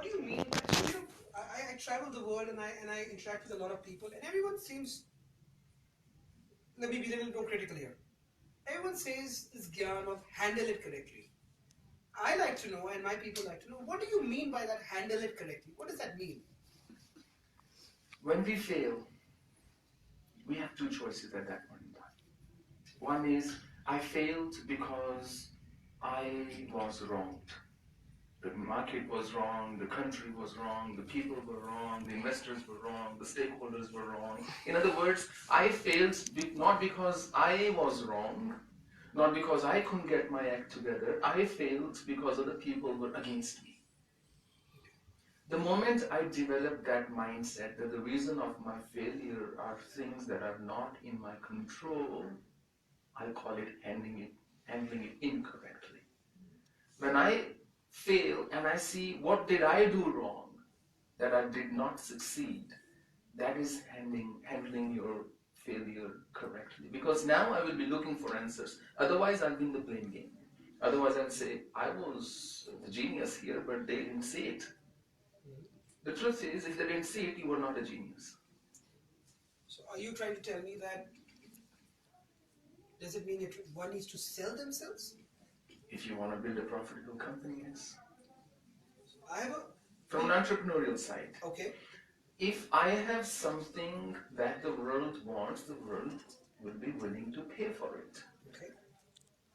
what do you mean? So, I travel the world and I interact with a lot of people, and everyone seems. Let me be a little more critical here. Everyone says this gyan of handle it correctly. I like to know, and my people like to know, what do you mean by that handle it correctly? What does that mean? When we fail, we have two choices at that point in time. One is, I failed because I was wronged. The market was wrong, the country was wrong, the people were wrong, the investors were wrong, the stakeholders were wrong. In other words, I failed not because I was wrong, not because I couldn't get my act together. I failed because other people were against me. The moment I developed that mindset that the reason of my failure are things that are not in my control, I call it handling it incorrectly. When I fail and I see what did I do wrong that I did not succeed, that is handling your failure correctly. Because now I will be looking for answers. Otherwise, I'll be in the blame game. Otherwise, I'll say, I was the genius here, but they didn't see it. The truth is, if they didn't see it, you were not a genius. So are you trying to tell me that, does it mean one needs to sell themselves? If you want to build a profitable company, yes. From an entrepreneurial side. Okay. If I have something that the world wants, the world will be willing to pay for it. Okay.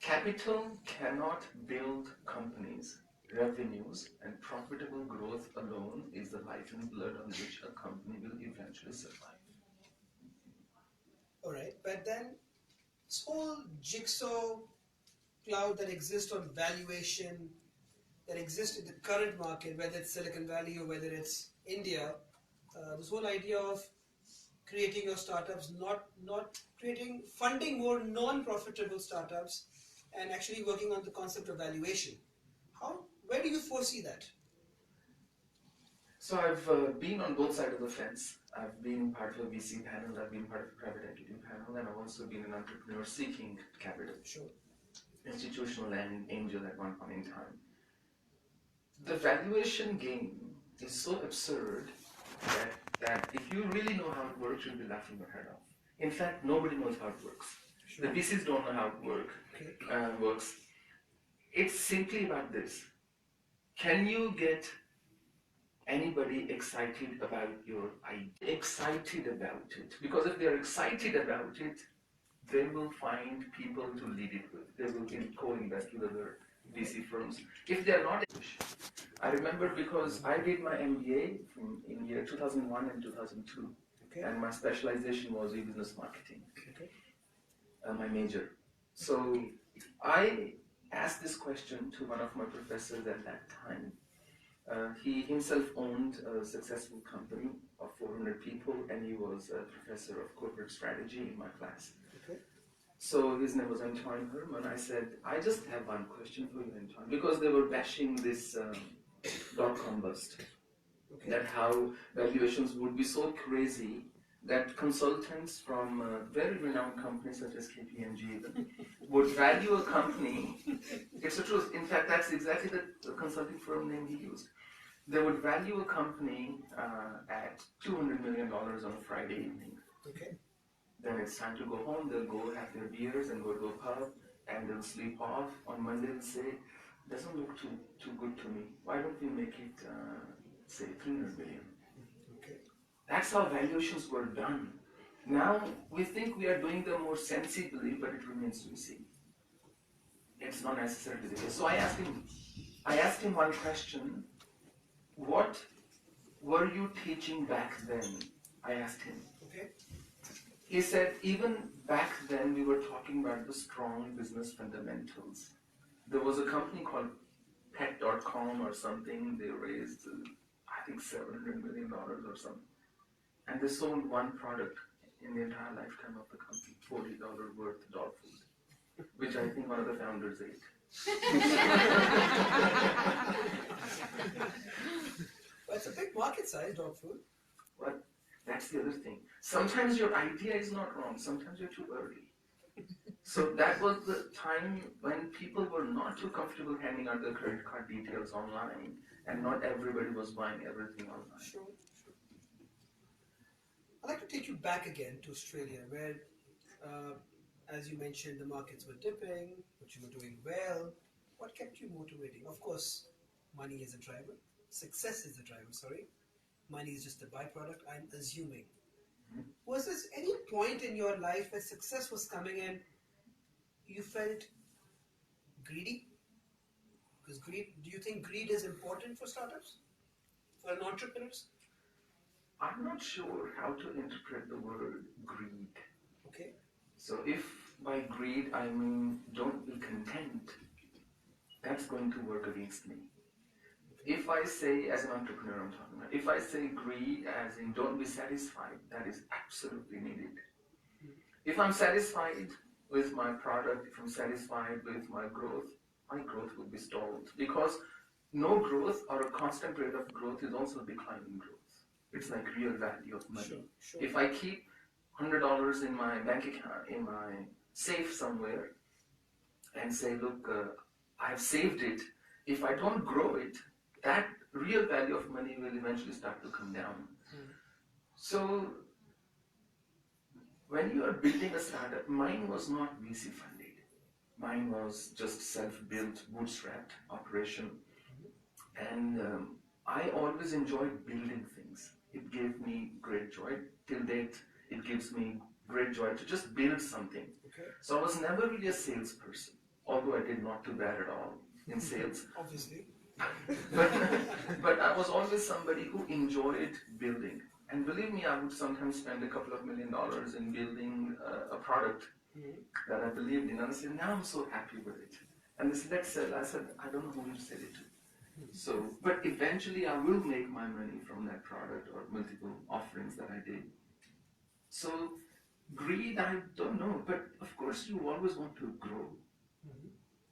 Capital cannot build companies. Revenues and profitable growth alone is the life and blood on which a company will eventually survive. Alright, but then this whole jigsaw cloud that exists on valuation, that exists in the current market, whether it's Silicon Valley or whether it's India, this whole idea of creating your startups, not creating, funding more non-profitable startups, and actually working on the concept of valuation. Where do you foresee that? So I've been on both sides of the fence. I've been part of a VC panel, I've been part of a private equity panel, and I've also been an entrepreneur seeking capital. Sure. Institutional and angel at one point in time. The valuation game is so absurd that if you really know how it works, you'll be laughing your head off. In fact, nobody knows how it works. Sure. The VCs don't know how it works. It's simply about this. Can you get anybody excited about your idea? Excited about it. Because if they're excited about it, they will find people to lead it with. They will co-invest with other VC firms. If they're not, I remember because I did my MBA in year 2001 and 2002. Okay. And my specialization was e-business marketing. Okay. My major. So I asked this question to one of my professors at that time. He himself owned a successful company of 400 people, and he was a professor of corporate strategy in my class. Okay. So his name was Antoine Herman. I said, I just have one question for you, Antoine, because they were bashing this dot-com bust. Okay. That how valuations would be so crazy that consultants from very renowned companies such as KPMG would value a company. It's the truth. In fact, that's exactly the consulting firm name he used. They would value a company at $200 million on a Friday evening. Okay. Then it's time to go home. They'll go have their beers and go to a pub, and they'll sleep off. On Monday, they'll say, doesn't look too good to me. Why don't we make it, say, 300 million? Okay. That's how valuations were done. Now, we think we are doing them more sensibly, but it remains to be seen. It's not necessarily the case. So I asked him one question. What were you teaching back then? I asked him. Okay. He said, even back then we were talking about the strong business fundamentals. There was a company called Pet.com or something. They raised, I think, $700 million or something. And they sold one product in the entire lifetime of the company, $40 worth dog food, which I think one of the founders ate. Well, it's a big market size, dog food. Well, that's the other thing. Sometimes your idea is not wrong, sometimes you're too early. So that was the time when people were not too comfortable handing out their credit card details online, and not everybody was buying everything online. Sure. I'd like to take you back again to Australia, where, as you mentioned, the markets were dipping, but you were doing well. What kept you motivating? Of course, money is a driver. Success is a driver, sorry. Money is just a byproduct, I'm assuming. Was there any point in your life where success was coming and you felt greedy? Because greed, do you think greed is important for startups? For entrepreneurs? I'm not sure how to interpret the word greed. Okay. So if by greed I mean don't be content, that's going to work against me. If I say, as an entrepreneur I'm talking about, if I say greed as in don't be satisfied, that is absolutely needed. If I'm satisfied with my product, if I'm satisfied with my growth will be stalled. Because no growth or a constant rate of growth is also declining growth. It's like real value of money. Sure. If I keep $100 in my bank account, in my safe somewhere, and say, look, I've saved it, if I don't grow it, that real value of money will eventually start to come down. So, when you are building a startup, mine was not VC funded. Mine was just self-built, bootstrapped operation. And I always enjoyed building things. It gave me great joy. Till date, it gives me great joy to just build something. Okay. So I was never really a salesperson, although I did not do bad at all in sales. Obviously. but I was always somebody who enjoyed building. And believe me, I would sometimes spend a couple of $1 million in building a product that I believed in. And I said, now I'm so happy with it. And they said, let's sell. I said, I don't know who to sell it to. So, but eventually I will make my money from that product or multiple offerings that I did. So, greed, I don't know. But of course, you always want to grow.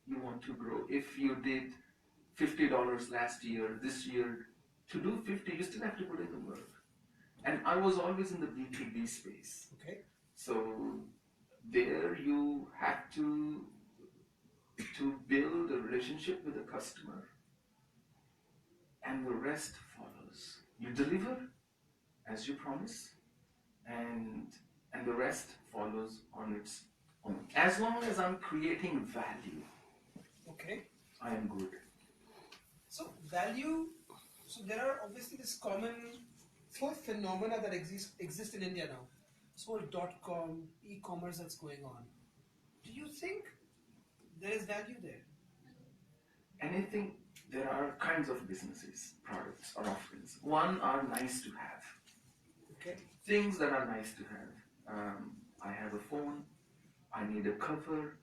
You want to grow. If you did $50 last year, this year, to do 50, you still have to put in the work. And I was always in the B2B space. Okay. So there you have to build a relationship with the customer, and the rest follows. You deliver as you promise, and the rest follows on its own. As long as I'm creating value, Okay. I am good. So value, so there are obviously this common whole phenomena that exist in India now. This whole .com, e-commerce that's going on. Do you think there is value there? Anything, there are kinds of businesses, products or offerings. One are nice to have. Okay. Things that are nice to have. I have a phone, I need a cover,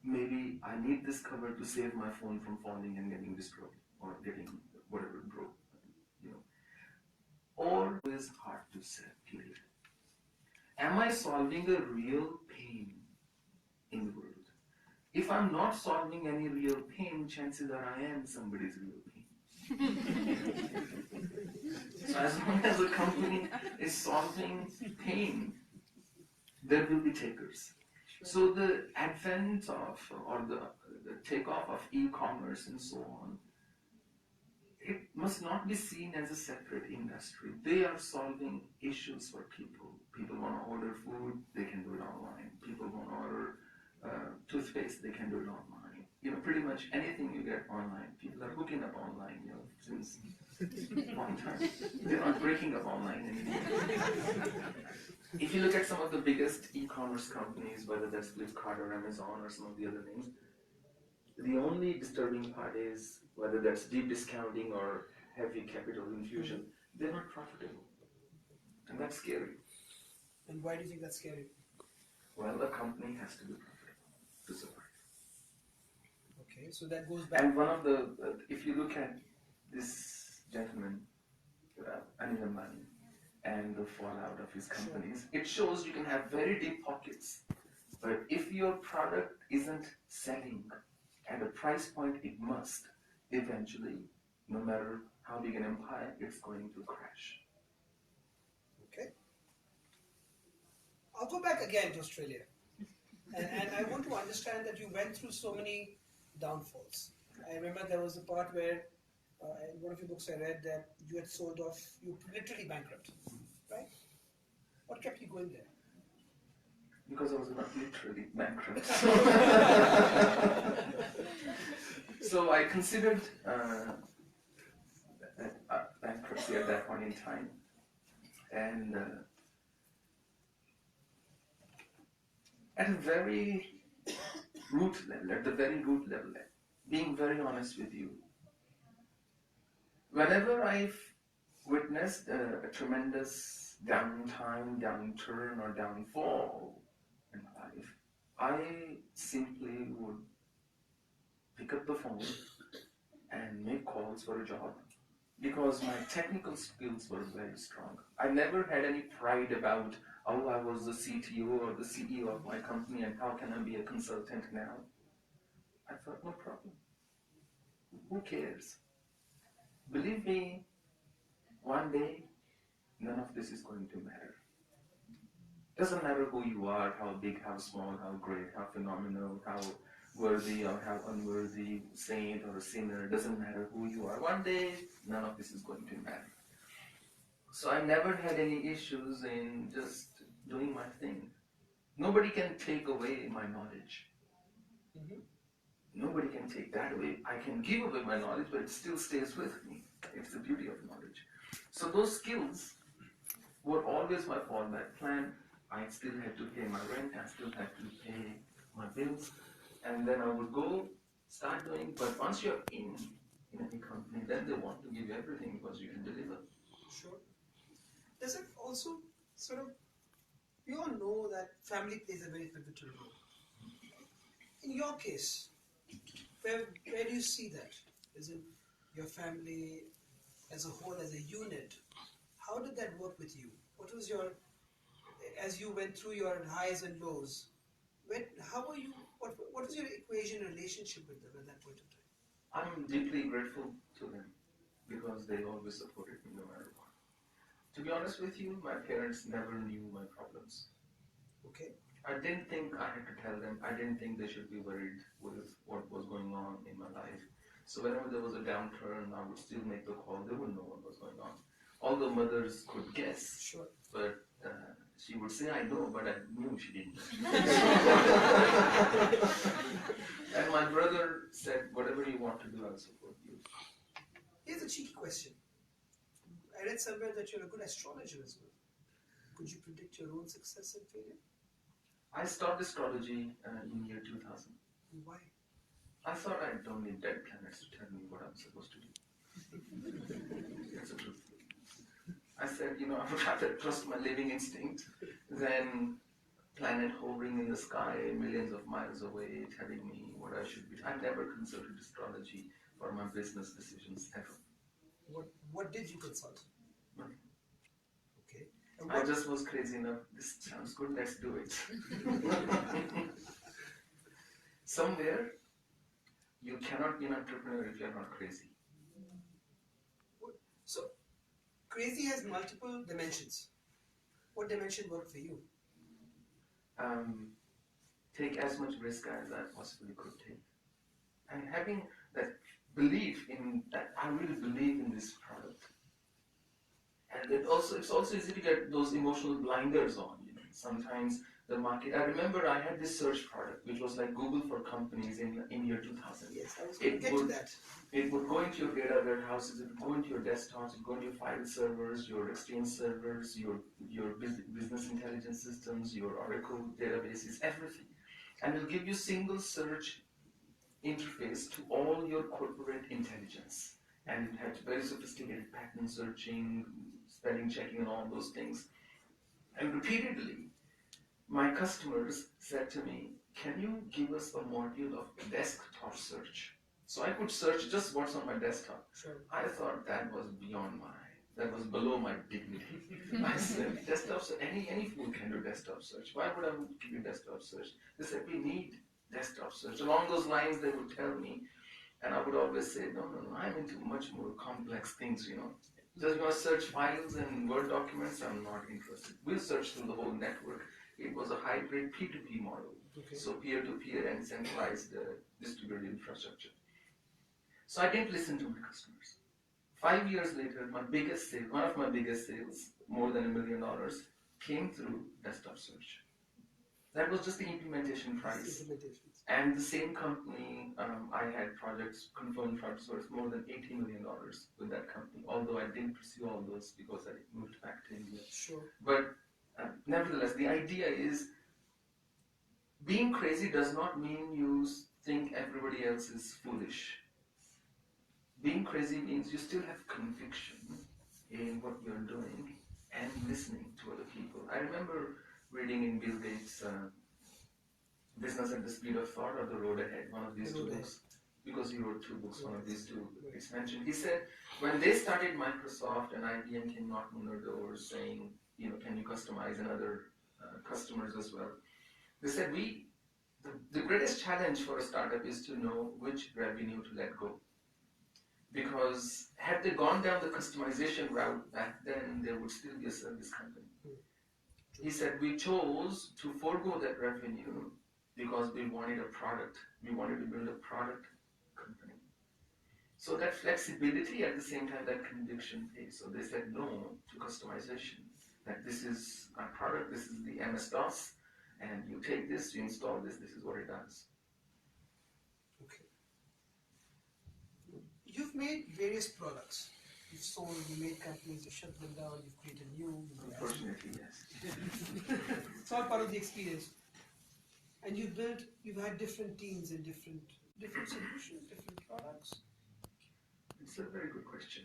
maybe I need this cover to save my phone from falling and getting destroyed or getting whatever broke, Or is hard to say, period. Am I solving a real pain in the world? If I'm not solving any real pain, chances are I am somebody's real pain. So as long as a company is solving pain, there will be takers. So the advent of, or the takeoff of e-commerce and so on, it must not be seen as a separate industry. They are solving issues for people. People want to order food, they can do it online. People want to order toothpaste, they can do it online. Pretty much anything you get online. People are hooking up online, since long time. They're not breaking up online anymore. If you look at some of the biggest e-commerce companies, whether that's Flipkart or Amazon or some of the other names, the only disturbing part is whether that's deep discounting or heavy capital infusion, they're not profitable. And that's scary. And why do you think that's scary? Well, a company has to be profitable to survive. Okay, so that goes back. And one of the, if you look at this gentleman, Anil Ambani, and the fallout of his companies, it shows you can have very deep pockets. But if your product isn't selling at a price point it must, eventually, no matter how big an empire, it's going to crash. Okay. I'll go back again to Australia. And I want to understand that you went through so many downfalls. I remember there was a part where in one of your books I read that you had sold off, you were literally bankrupt, right? What kept you going there? Because I was not literally bankrupt. So I considered bankruptcy at that point in time. And at a very root level, at the very root level, being very honest with you, whenever I've witnessed a tremendous downtime, downturn, or downfall in my life, I simply would pick up the phone and make calls for a job because my technical skills were very strong. I never had any pride about, oh, I was the CTO or the CEO of my company and how can I be a consultant now? I thought, no problem. Who cares? Believe me, one day, none of this is going to matter. Doesn't matter who you are, how big, how small, how great, how phenomenal, how worthy or how unworthy, saint or a sinner, doesn't matter who you are. One day, none of this is going to matter. So I never had any issues in just doing my thing. Nobody can take away my knowledge. Mm-hmm. Nobody can take that away. I can give away my knowledge, but it still stays with me. It's the beauty of knowledge. So those skills were always my fallback plan. I still had to pay my rent, I still had to pay my bills, and then I would go start doing. But once you're in any company, then they want to give you everything because you can deliver. Sure. Does it also sort of, we all know that family plays a very pivotal role. In your case, where do you see that? Is it your family as a whole, as a unit? How did that work with you? What was your, as you went through your highs and lows, how were you, what was your equation relationship with them at that point of time? I'm deeply grateful to them because they always supported me no matter what. To be honest with you, my parents never knew my problems. Okay. I didn't think I had to tell them. I didn't think they should be worried with what was going on in my life. So whenever there was a downturn, I would still make the call. They wouldn't know what was going on. Although mothers could guess, Sure. but she would say, I know, but I knew she didn't. And my brother said, whatever you want to do, I'll support you. Here's a cheeky question. I read somewhere that you're a good astrologer as well. Could you predict your own success and failure? I stopped astrology in year 2000. Why? I thought I don't need dead planets to tell me what I'm supposed to do. That's the truth. I said, I would rather trust my living instinct than planet hovering in the sky millions of miles away telling me what I should be. I never consulted astrology for my business decisions ever. What did you consult? Nothing. Okay. I just was crazy enough. This sounds good, let's do it. Somewhere, you cannot be an entrepreneur if you're not crazy. So, crazy has multiple dimensions. What dimension worked for you? Take as much risk as I possibly could take. And having that belief in that I really believe in this product. And it's also easy to get those emotional blinders on. Sometimes the market. I remember I had this search product which was like Google for companies in year 2000. Yes, I was going to get to that. It would go into your data warehouses, it would go into your desktops, it would go into your file servers, your Exchange servers, your business intelligence systems, your Oracle databases, everything. And it will give you single search interface to all your corporate intelligence. And it had very sophisticated pattern searching, spelling checking, and all those things. And repeatedly, my customers said to me, can you give us a module of desktop search? So I could search just what's on my desktop. Sure. I thought that was that was below my dignity. I said, desktop search, any fool can do desktop search. Why would I give you desktop search? They said, we need desktop search. Along those lines, they would tell me, and I would always say, no, I'm into much more complex things, Just going to search files and Word documents, I'm not interested. We'll search through the whole network. It was a hybrid P2P model. Okay. So peer-to-peer and centralized distributed infrastructure. So I didn't listen to my customers. 5 years later, one of my biggest sales, more than $1 million, came through desktop search. That was just the implementation price. And the same company, I had projects, confirmed projects worth more than $80 million with that company, although I didn't pursue all those because I moved back to India. Sure. But nevertheless, the idea is being crazy does not mean you think everybody else is foolish. Being crazy means you still have conviction in what you're doing and listening to other people. I remember reading in Bill Gates' Business at the Speed of Thought or The Road Ahead, one of these two books, because he wrote two books, one of these two it's mentioned. He said when they started Microsoft and IBM came knocking on their doors saying, can you customize, and other customers as well, they said the greatest challenge for a startup is to know which revenue to let go. Because had they gone down the customization route back then, there would still be a service company. He said we chose to forego that revenue because we wanted a product. We wanted to build a product company. So that flexibility, at the same time, that conviction pays. So they said no to customization. That this is our product, this is the MS-DOS, and you take this, you install this is what it does. Okay. You've made various products. You've sold, you made companies, you shut them down, you've created new. Unfortunately, yes. It's all part of the experience. And you've had different teams and different solutions, different products. It's a very good question.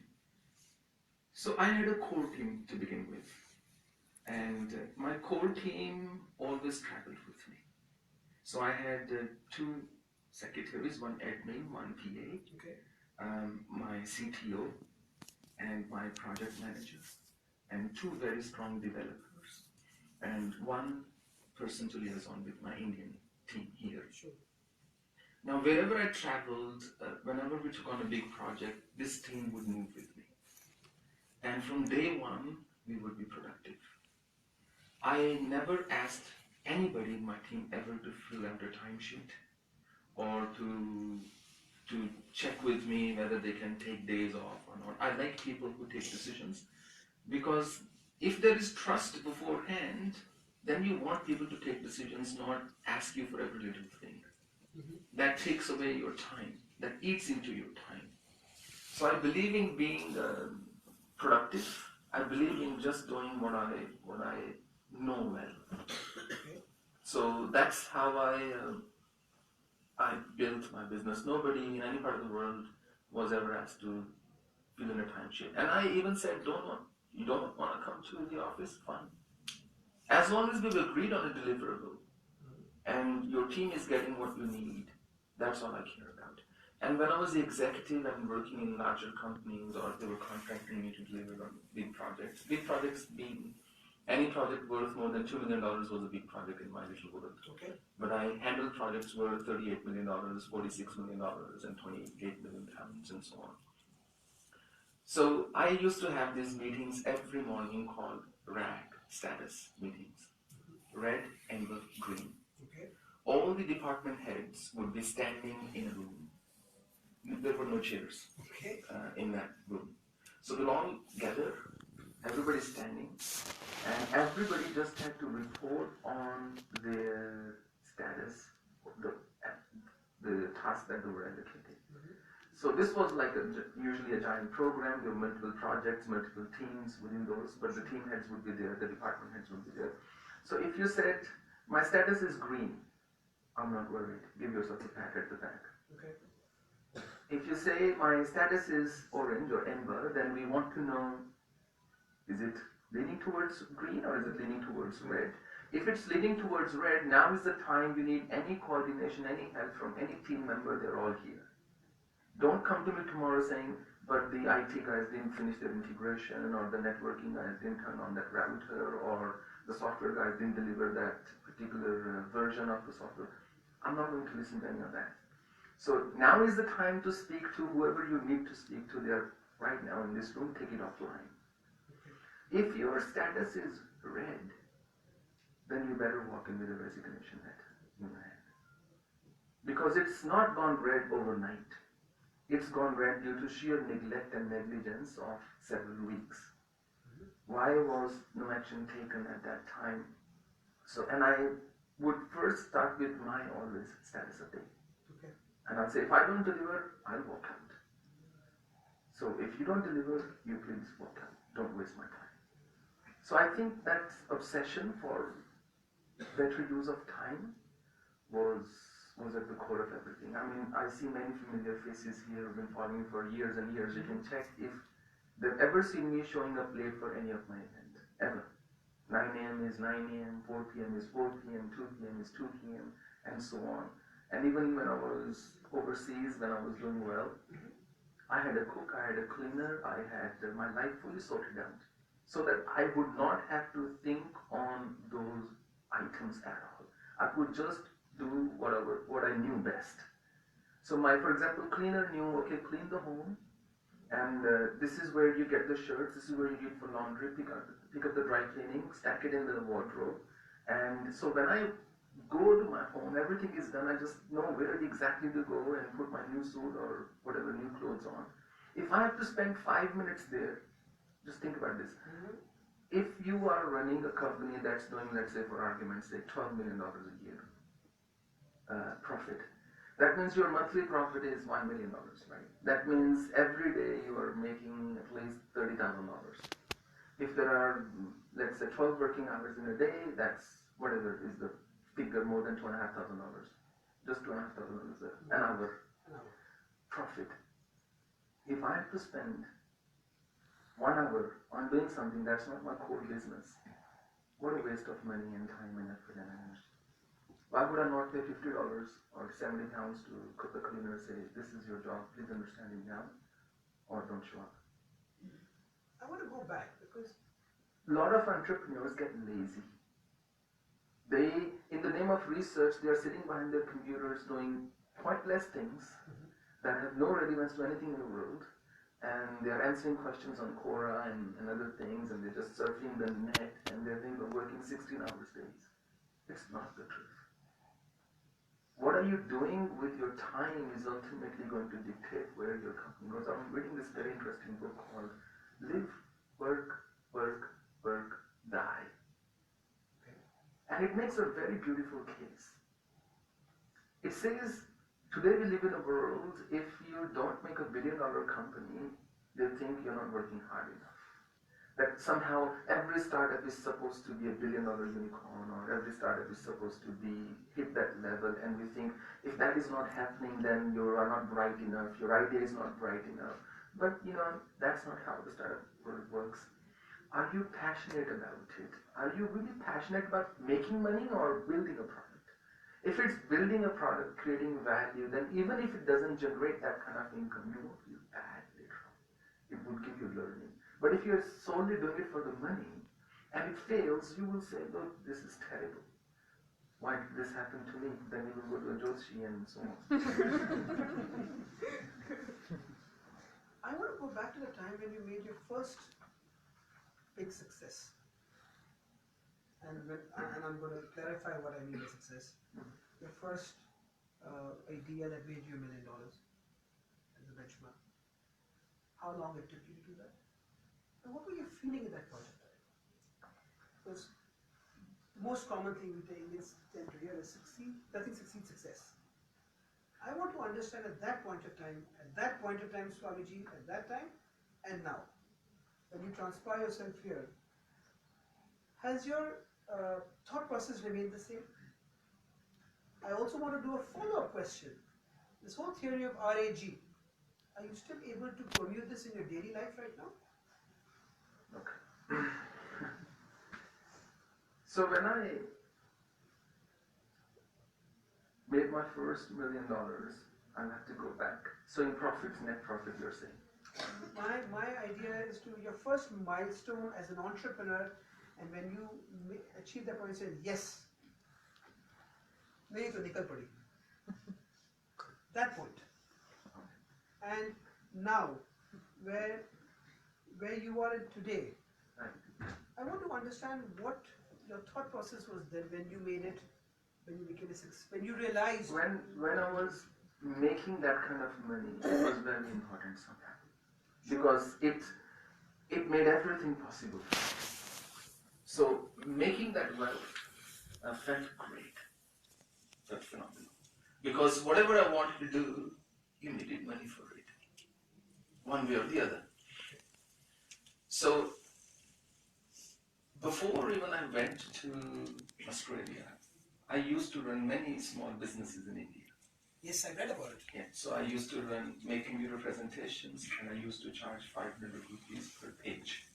So I had a core team to begin with. And my core team always traveled with me. So I had two secretaries, one admin, one PA, my CTO, and my project manager, and two very strong developers, and one person to liaison with my Indian team here. Sure. Now, wherever I traveled, whenever we took on a big project, this team would move with me. And from day one, we would be productive. I never asked anybody in my team ever to fill out a timesheet or to check with me whether they can take days off or not. I like people who take decisions, because if there is trust beforehand, then you want people to take decisions, not ask you for every little thing. Mm-hmm. That takes away your time, that eats into your time. So I believe in being productive. I believe in just doing what I know well. So that's how I built my business. Nobody in any part of the world was ever asked to fill in a timesheet. And I even said, you don't want to come to the office? Fine. As long as we've agreed on a deliverable and your team is getting what you need, that's all I care about. And when I was the executive and working in larger companies, or they were contracting me to deliver on big projects being any project worth more than $2 million was a big project in my little world. Okay. But I handled projects worth $38 million, $46 million, and 28 million pounds, and so on. So I used to have these meetings every morning called RAG, status meetings. Red, amber, green. Okay. All the department heads would be standing in a room. There were no chairs in that room. So we'll all gather, everybody's standing, and everybody just had to report on their status, the task that they were allocated. Mm-hmm. So this was like usually a giant program. There were multiple projects, multiple teams within those, but the team heads would be there, the department heads would be there. So if you said, my status is green, I'm not worried. Give yourself a pat at the back. Okay. If you say, my status is orange or amber, then we want to know, is it leaning towards green or is it leaning towards red? If it's leaning towards red, now is the time you need any coordination, any help from any team member, they're all here. Don't come to me tomorrow saying, but the IT guys didn't finish their integration, or the networking guys didn't turn on that router, or the software guys didn't deliver that particular version of the software. I'm not going to listen to any of that. So now is the time to speak to whoever you need to speak to there right now in this room. Take it offline. If your status is red, then you better walk in with a resignation letter in your hand. Because it's not gone red overnight. it's gone red due to sheer neglect and negligence of several weeks. Why was no action taken at that time? So, and I would first start with my always status update. Okay. And I'll say, if I don't deliver, I'll walk out. So if you don't deliver, you please walk out. Don't waste my time. So I think that obsession for better use of time was at the core of everything. I mean, I see many familiar faces here who've been following me for years and years. You can check if they've ever seen me showing up late for any of my events, ever. 9 a.m. is 9 a.m., 4 p.m. is 4 p.m., 2 p.m. is 2 p.m., and so on. And even when I was overseas, when I was doing well, I had a cook, I had a cleaner, I had my life fully sorted out, so that I would not have to think on those items at all. I could just do what I knew best. So for example, cleaner knew, okay, clean the home, and this is where you get the shirts, this is where you get for laundry, pick up the dry cleaning, stack it in the wardrobe. And so when I go to my home, everything is done, I just know where exactly to go and put my new suit or whatever new clothes on. If I have to spend 5 minutes there, just think about this. If you are running a company that's doing, let's say for argument's sake, $12 million a year profit, that means your monthly profit is $1 million, right? That means every day you are making at least $30,000. If there are, let's say, 12 working hours in a day, that's whatever is the figure, more than $2,500. Just $2,500 an hour profit. If I have to spend 1 hour on doing something that's not my core business, what a waste of money and time and effort and energy. Why would I not pay $50 or 70 pounds to the cleaner and say, this is your job, please understand it now, or don't show up? I want to go back because a lot of entrepreneurs get lazy. They, in the name of research, they are sitting behind their computers doing pointless things that have no relevance to anything in the world, and they are answering questions on Quora and other things, and they're just surfing the net, and they're thinking of working 16-hour days. It's not the truth. What are you doing with your time is ultimately going to dictate where your company goes. I'm reading this very interesting book called Live, Work, Work, Work, Die. Okay. And it makes a very beautiful case. It says, today we live in a world, if you don't make $1 billion company, they think you're not working hard enough. That somehow every startup is supposed to be $1 billion unicorn, or every startup is supposed to hit that level, and we think if that is not happening, then you are not bright enough, your idea is not bright enough. But that's not how the startup world works. Are you passionate about it? Are you really passionate about making money or building a product? If it's building a product, creating value, then even if it doesn't generate that kind of income, you won't feel bad later on. It would give you learning. But if you're solely doing it for the money, and it fails, you will say, look, this is terrible. Why did this happen to me? Then you will go to a Joshi and so on. I want to go back to the time when you made your first big success. And I'm going to clarify what I mean by success. Your first idea that made you $1 million as a benchmark. How long it took you to do that? And what were you feeling at that point of time? Because the most common thing we tend to hear is nothing succeeds success. I want to understand at that point of time, Swamiji, at that time, and now, when you transpire yourself here, has your thought process remained the same? I also want to do a follow-up question. This whole theory of RAG, are you still able to permute this in your daily life right now? Okay. So when I made my first $1 million, I'll have to go back. So in profits, net profit, you're saying? My idea is to your first milestone as an entrepreneur, and when you achieve that point, you say, yes, nahi to nikal padi. That point. And now, where you are today, I want to understand what your thought process was then when you made it, when you became a success, when you realized. When I was making that kind of money was very important somehow because it made everything possible. So making that wealth felt great, felt phenomenal. Because whatever I wanted to do, you needed money for it, one way or the other. So before even I went to Australia, I used to run many small businesses in India. Yes, I read about it. Yeah, so I used to make computer presentations and I used to charge 500 rupees per page.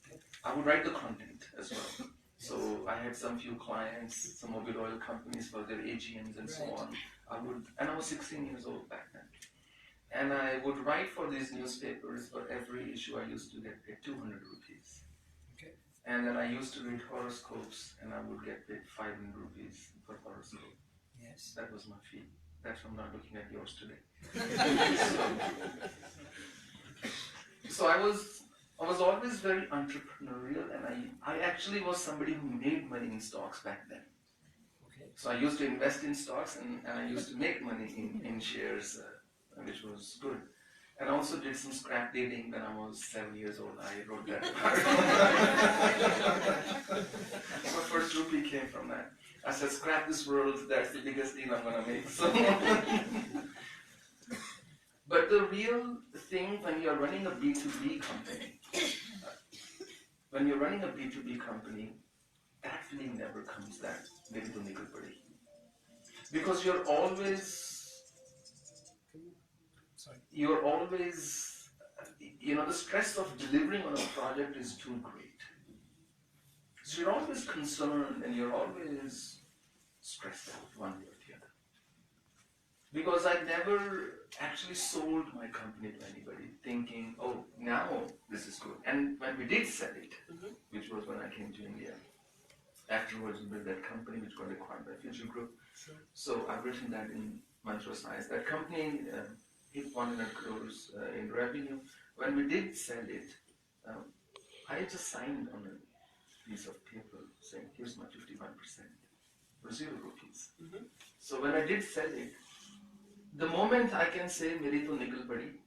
I would write the content as well. So I had some few clients, some mobile oil companies for their AGMs and so on. I was 16 years old back then. And I would write for these newspapers. For every issue I used to get paid 200 rupees. Okay. And then I used to read horoscopes and I would get paid 500 rupees per horoscope. Yes. That was my fee. That's why I'm not looking at yours today. So I was always very entrepreneurial, and I actually was somebody who made money in stocks back then. Okay. So I used to invest in stocks and I used to make money in shares, which was good. And I also did some scrap dealing when I was 7 years old. I wrote that part. My first rupee came from that. I said, scrap this world, that's the biggest deal I'm going to make. So but the real thing when you're running a B2B company, that feeling never comes that little nickel buddy. Because you're always, the stress of delivering on a project is too great. So you're always concerned and you're always stressed out one way or the other. Because I never actually sold my company to anybody thinking, oh, now this is good. And when we did sell it, which was when I came to India, afterwards we built that company which got acquired by Future Group. Sure. So I've written that in Mantra Science. That company hit 100 crores in revenue. When we did sell it, I just signed on a piece of paper saying, here's my 51% for 0 rupees. So when I did sell it, the moment I can say Meri to nickel padi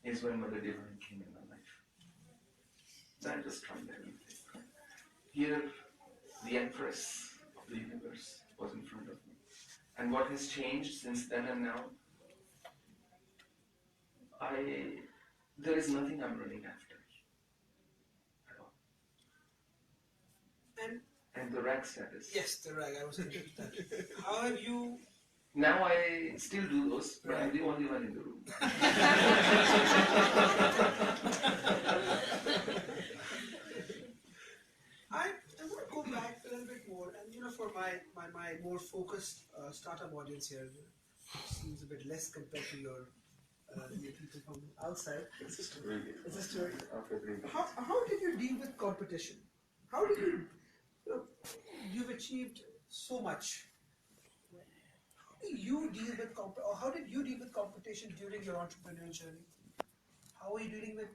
is when Mother Divine came in my life. I just tried everything. Here, the Empress of the universe was in front of me. And what has changed since then and now? There is nothing I'm running after at all. And the rag status. Yes, the rag. I was thinking that. How have you? Now I still do those, but I'm the only one in the room. I want to go back a little bit more, and for my more focused startup audience here, seems a bit less compared to your people from outside. It's a story. It's a story. Okay. How did you deal with competition? How did you? You've achieved so much. How did you deal with competition during your entrepreneurial journey? How are you dealing with?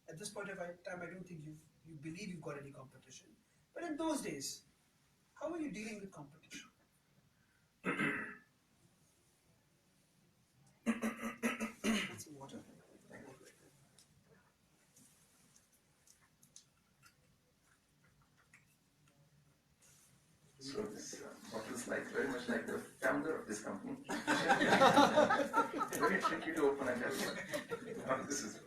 At this point of time, I don't think you believe you've got any competition. But in those days, how were you dealing with competition? That's water. So this bottle is very much like the founder of this company. Very tricky to open and tell. This is.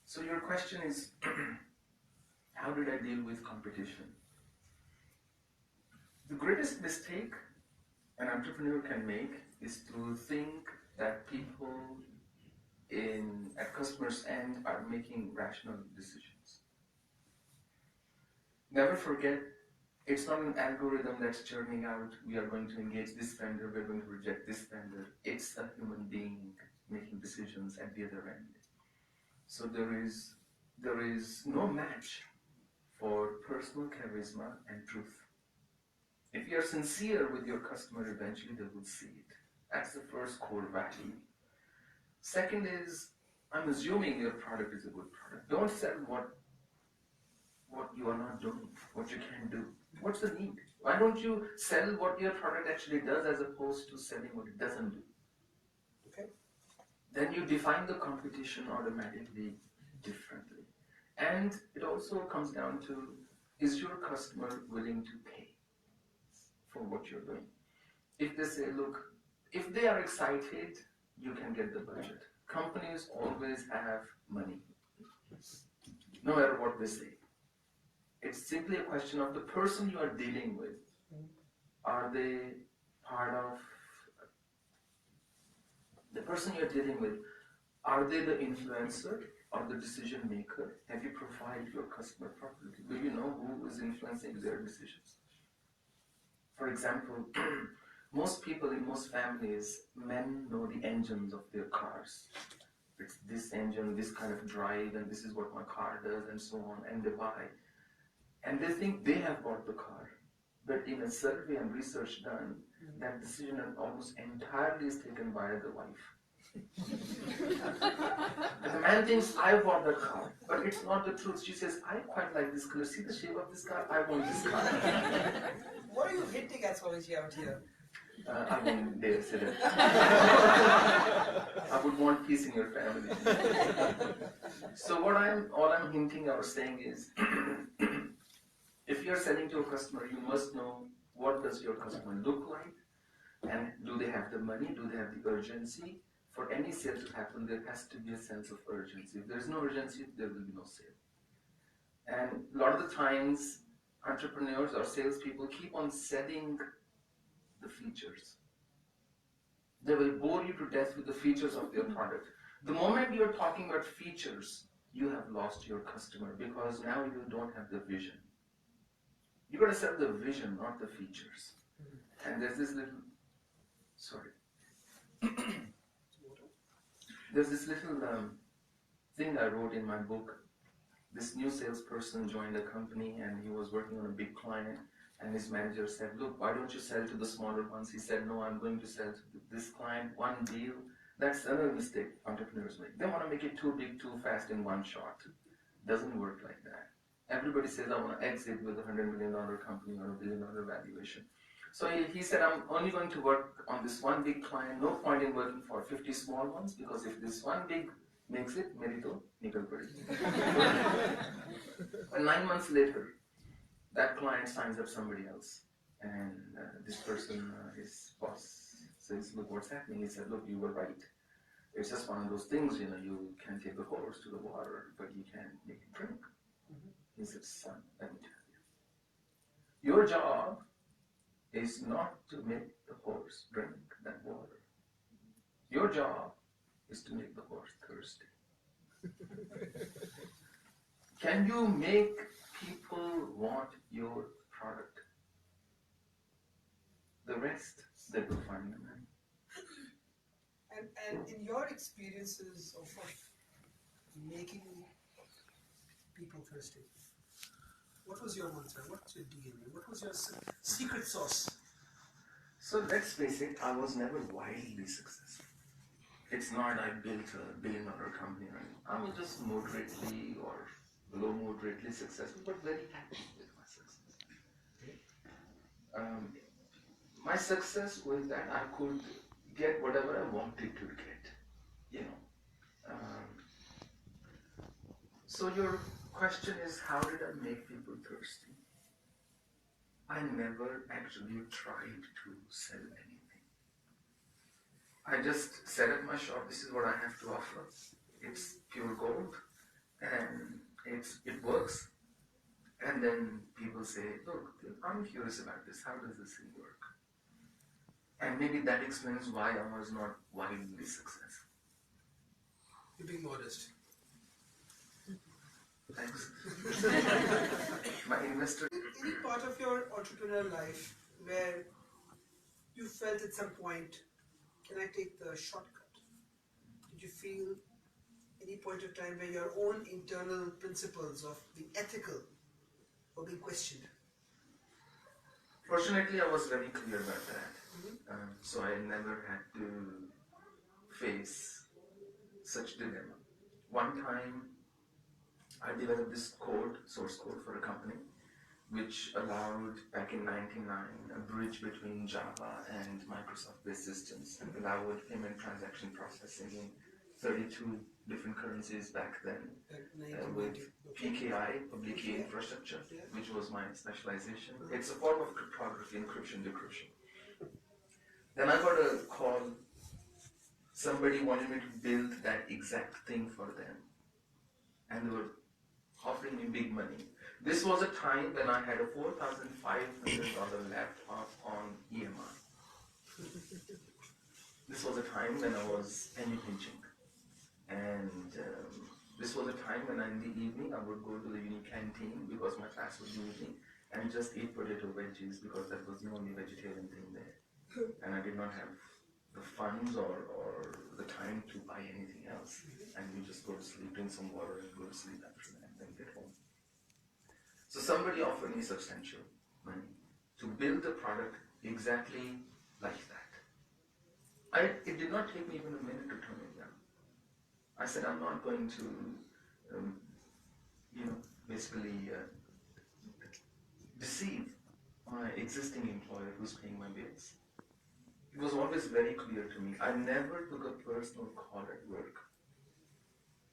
So your question is, how did I deal with competition? The greatest mistake an entrepreneur can make is to think that people at customers' end are making rational decisions. Never forget, it's not an algorithm that's churning out, we are going to engage this vendor, we're going to reject this vendor. It's a human being making decisions at the other end. So there is no match for personal charisma and truth. If you are sincere with your customer, eventually they will see it. That's the first core value. Second is, I'm assuming your product is a good product. Don't sell what you are not doing, what you can do. What's the need? Why don't you sell what your product actually does as opposed to selling what it doesn't do? Okay. Then you define the competition automatically differently. And it also comes down to, is your customer willing to pay for what you're doing? If they say, look, if they are excited, you can get the budget. Companies always have money, no matter what they say. It's simply a question of the person you are dealing with. Are they part of the person you're dealing with? Are they the influencer or the decision maker? Have you profiled your customer properly? Do you know who is influencing their decisions? For example, most people in most families, men know the engines of their cars. It's this engine, this kind of drive, and this is what my car does, and so on, and they buy. And they think they have bought the car. But in a survey and research done, that decision almost entirely is taken by the wife. And the man thinks, I bought the car, but it's not the truth. She says, I quite like this color. See the shape of this car? I want this car. What are you hinting at, Swamiji, out here? I won't dare say that. I would want peace in your family. So all I'm hinting or saying is, if you're selling to a customer, you must know what does your customer look like, and do they have the money, do they have the urgency. For any sale to happen, there has to be a sense of urgency. If there's no urgency, there will be no sale. And a lot of the times, entrepreneurs or salespeople keep on selling the features. They will bore you to death with the features of their product. The moment you're talking about features, you have lost your customer, because now you don't have the vision. You got to sell the vision, not the features. And there's this little, there's this little thing I wrote in my book. This new salesperson joined a company and he was working on a big client, and his manager said, look, why don't you sell to the smaller ones? He said, no, I'm going to sell to this client, one deal. That's another mistake entrepreneurs make. They want to make it too big, too fast in one shot. Doesn't work like that. Everybody says, I want to exit with a $100 million company or a $1 billion valuation. So he said, I'm only going to work on this one big client. No point in working for 50 small ones, because if this one big makes it, merito, nikal padi. And 9 months later, that client signs up somebody else. And this person, his boss, says, look, what's happening? He said, look, you were right. It's just one of those things, you can take the horse to the water, but you can't make it drink. He said, son, let me tell you. Your job is not to make the horse drink that water. Your job is to make the horse thirsty. Can you make people want your product? The rest, they will find the money. And in your experiences of making people thirsty, what was your mantra? What's your DNA? What was your secret sauce? So let's face it, I was never wildly successful. It's not I built a $1 billion company or anything. I was just moderately or below moderately successful, but very happy with my success. My success was that I could get whatever I wanted to get, So your question is, how did I make people thirsty? I never actually tried to sell anything. I just set up my shop, this is what I have to offer. It's pure gold, and it works. And then people say, look, I'm curious about this, how does this thing work? And maybe that explains why I was not wildly successful. You're being modest. Thanks. My investor. Any part of your entrepreneurial life where you felt at some point, can I take the shortcut? Did you feel any point of time where your own internal principles of being ethical were being questioned? Fortunately, I was very clear about that. So I never had to face such dilemma. one time I developed this code, source code for a company, which allowed, back in 1999, a bridge between Java and Microsoft-based systems, and allowed payment transaction processing in 32 different currencies back then, with PKI, public key infrastructure, which was my specialization. It's a form of cryptography, encryption, decryption. Then I got a call. Somebody wanted me to build that exact thing for them, and they were offering me big money. This was a time when I had a $4,500 laptop on EMI. This was a time when I was penny pinching. And this was a time when in the evening I would go to the uni canteen, because my class was evening, and just eat potato veggies, because that was the only vegetarian thing there. And I did not have the funds or the time to buy anything else. And we just go to sleep, drink some water, and go to sleep after that, and then get home. So somebody offered me substantial money to build a product exactly like that. It did not take me even a minute to turn it down. I said, I'm not going to, basically deceive my existing employer who's paying my bills. It was always very clear to me. I never took a personal call at work.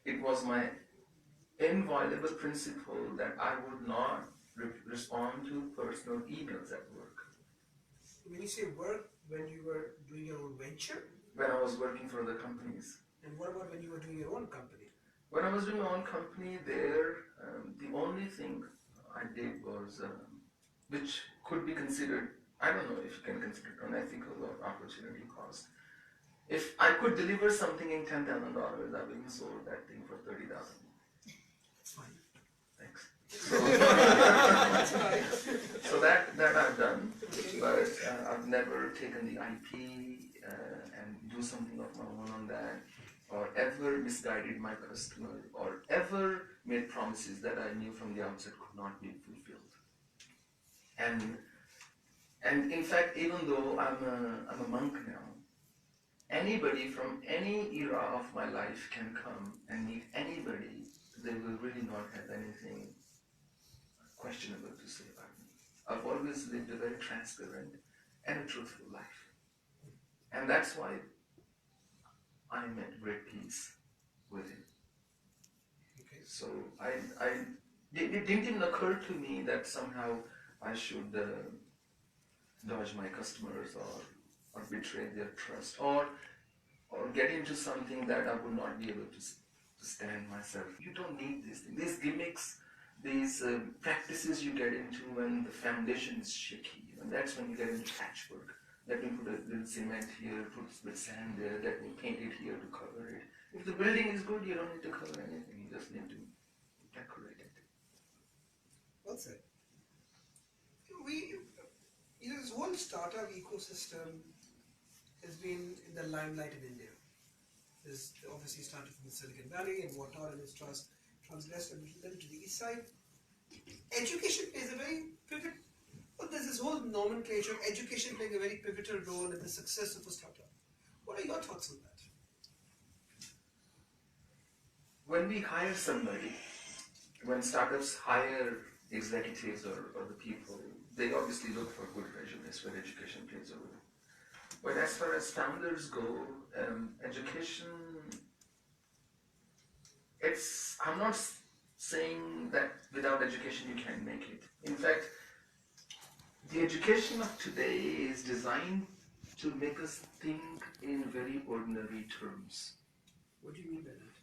It was my inviolable principle that I would not respond to personal emails at work. When you say work, when you were doing your own venture? When I was working for other companies. And what about when you were doing your own company? When I was doing my own company there, the only thing I did was, which could be considered, I don't know if you can consider it unethical or opportunity cost. If I could deliver something in $10,000, I would have sold that thing for $30,000. That's fine. Thanks. That's fine. So that I've done, but I've never taken the IP and do something of my own on that, or ever misguided my customer, or ever made promises that I knew from the outset could not be fulfilled. And in fact, even though I'm a monk now, anybody from any era of my life can come and meet anybody. They will really not have anything questionable to say about me. I've always lived a very transparent and a truthful life. And that's why I'm at great peace with him. Okay. So it didn't even occur to me that somehow I should dodge my customers or betray their trust or get into something that I would not be able to stand myself. You don't need these things. These gimmicks, these practices you get into when the foundation is shaky. And that's when you get into patchwork. Let me put a little cement here, put a bit of sand there, let me paint it here to cover it. If the building is good, you don't need to cover anything. You just need to decorate it. Well said. This whole startup ecosystem has been in the limelight in India. This obviously started from the Silicon Valley, and Water and its transgressed a little to the east side. Education plays a very pivotal. Well, there's this whole nomenclature of education playing a very pivotal role in the success of a startup. What are your thoughts on that? When we hire somebody, when startups hire executives or the people, they obviously look for good resumes where education plays a role. But as far as founders go, education, I'm not saying that without education you can't make it. In fact, the education of today is designed to make us think in very ordinary terms. What do you mean by that?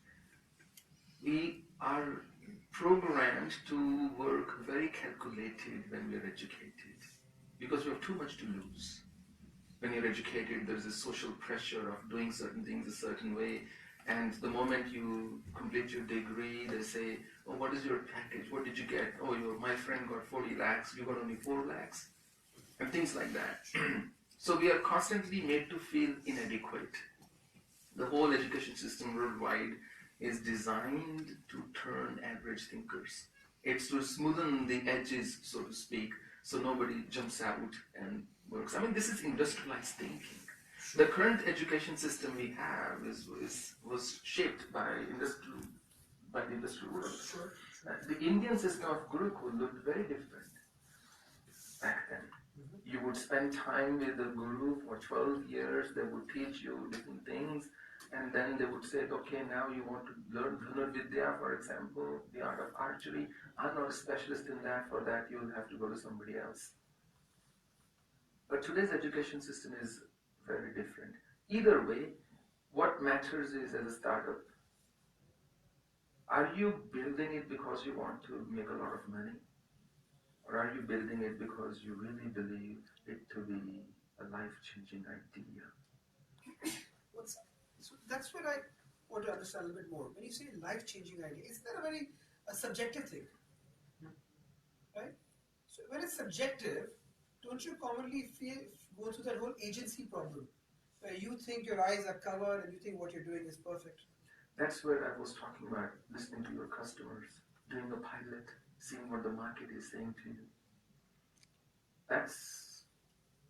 We are programmed to work very calculated when we are educated because we have too much to lose. When you're educated, there's this social pressure of doing certain things a certain way, and the moment you complete your degree, they say, oh, what is your package? What did you get? Oh, my friend got 40 lakhs, you got only 4 lakhs, and things like that. So we are constantly made to feel inadequate. The whole education system worldwide is designed to turn average thinkers. It's to smoothen the edges, so to speak, so nobody jumps out and works. I mean, this is industrialized thinking. The current education system we have was shaped by industrial multi-industry world. Sure. The Indian system of Gurukul looked very different back then. You would spend time with the guru for 12 years, they would teach you different things, and then they would say, okay, now you want to learn Dhanurvidya, for example, the art of archery. I'm not a specialist in that, for that you'll have to go to somebody else. But today's education system is very different. Either way, what matters is, as a startup, are you building it because you want to make a lot of money? Or are you building it because you really believe it to be a life-changing idea? So that's what I want to understand a little bit more. When you say life-changing idea, isn't that a very subjective thing? Right? So when it's subjective, don't you commonly go through that whole agency problem, where you think your eyes are covered and you think what you're doing is perfect? That's where I was talking about listening to your customers, doing a pilot, seeing what the market is saying to you.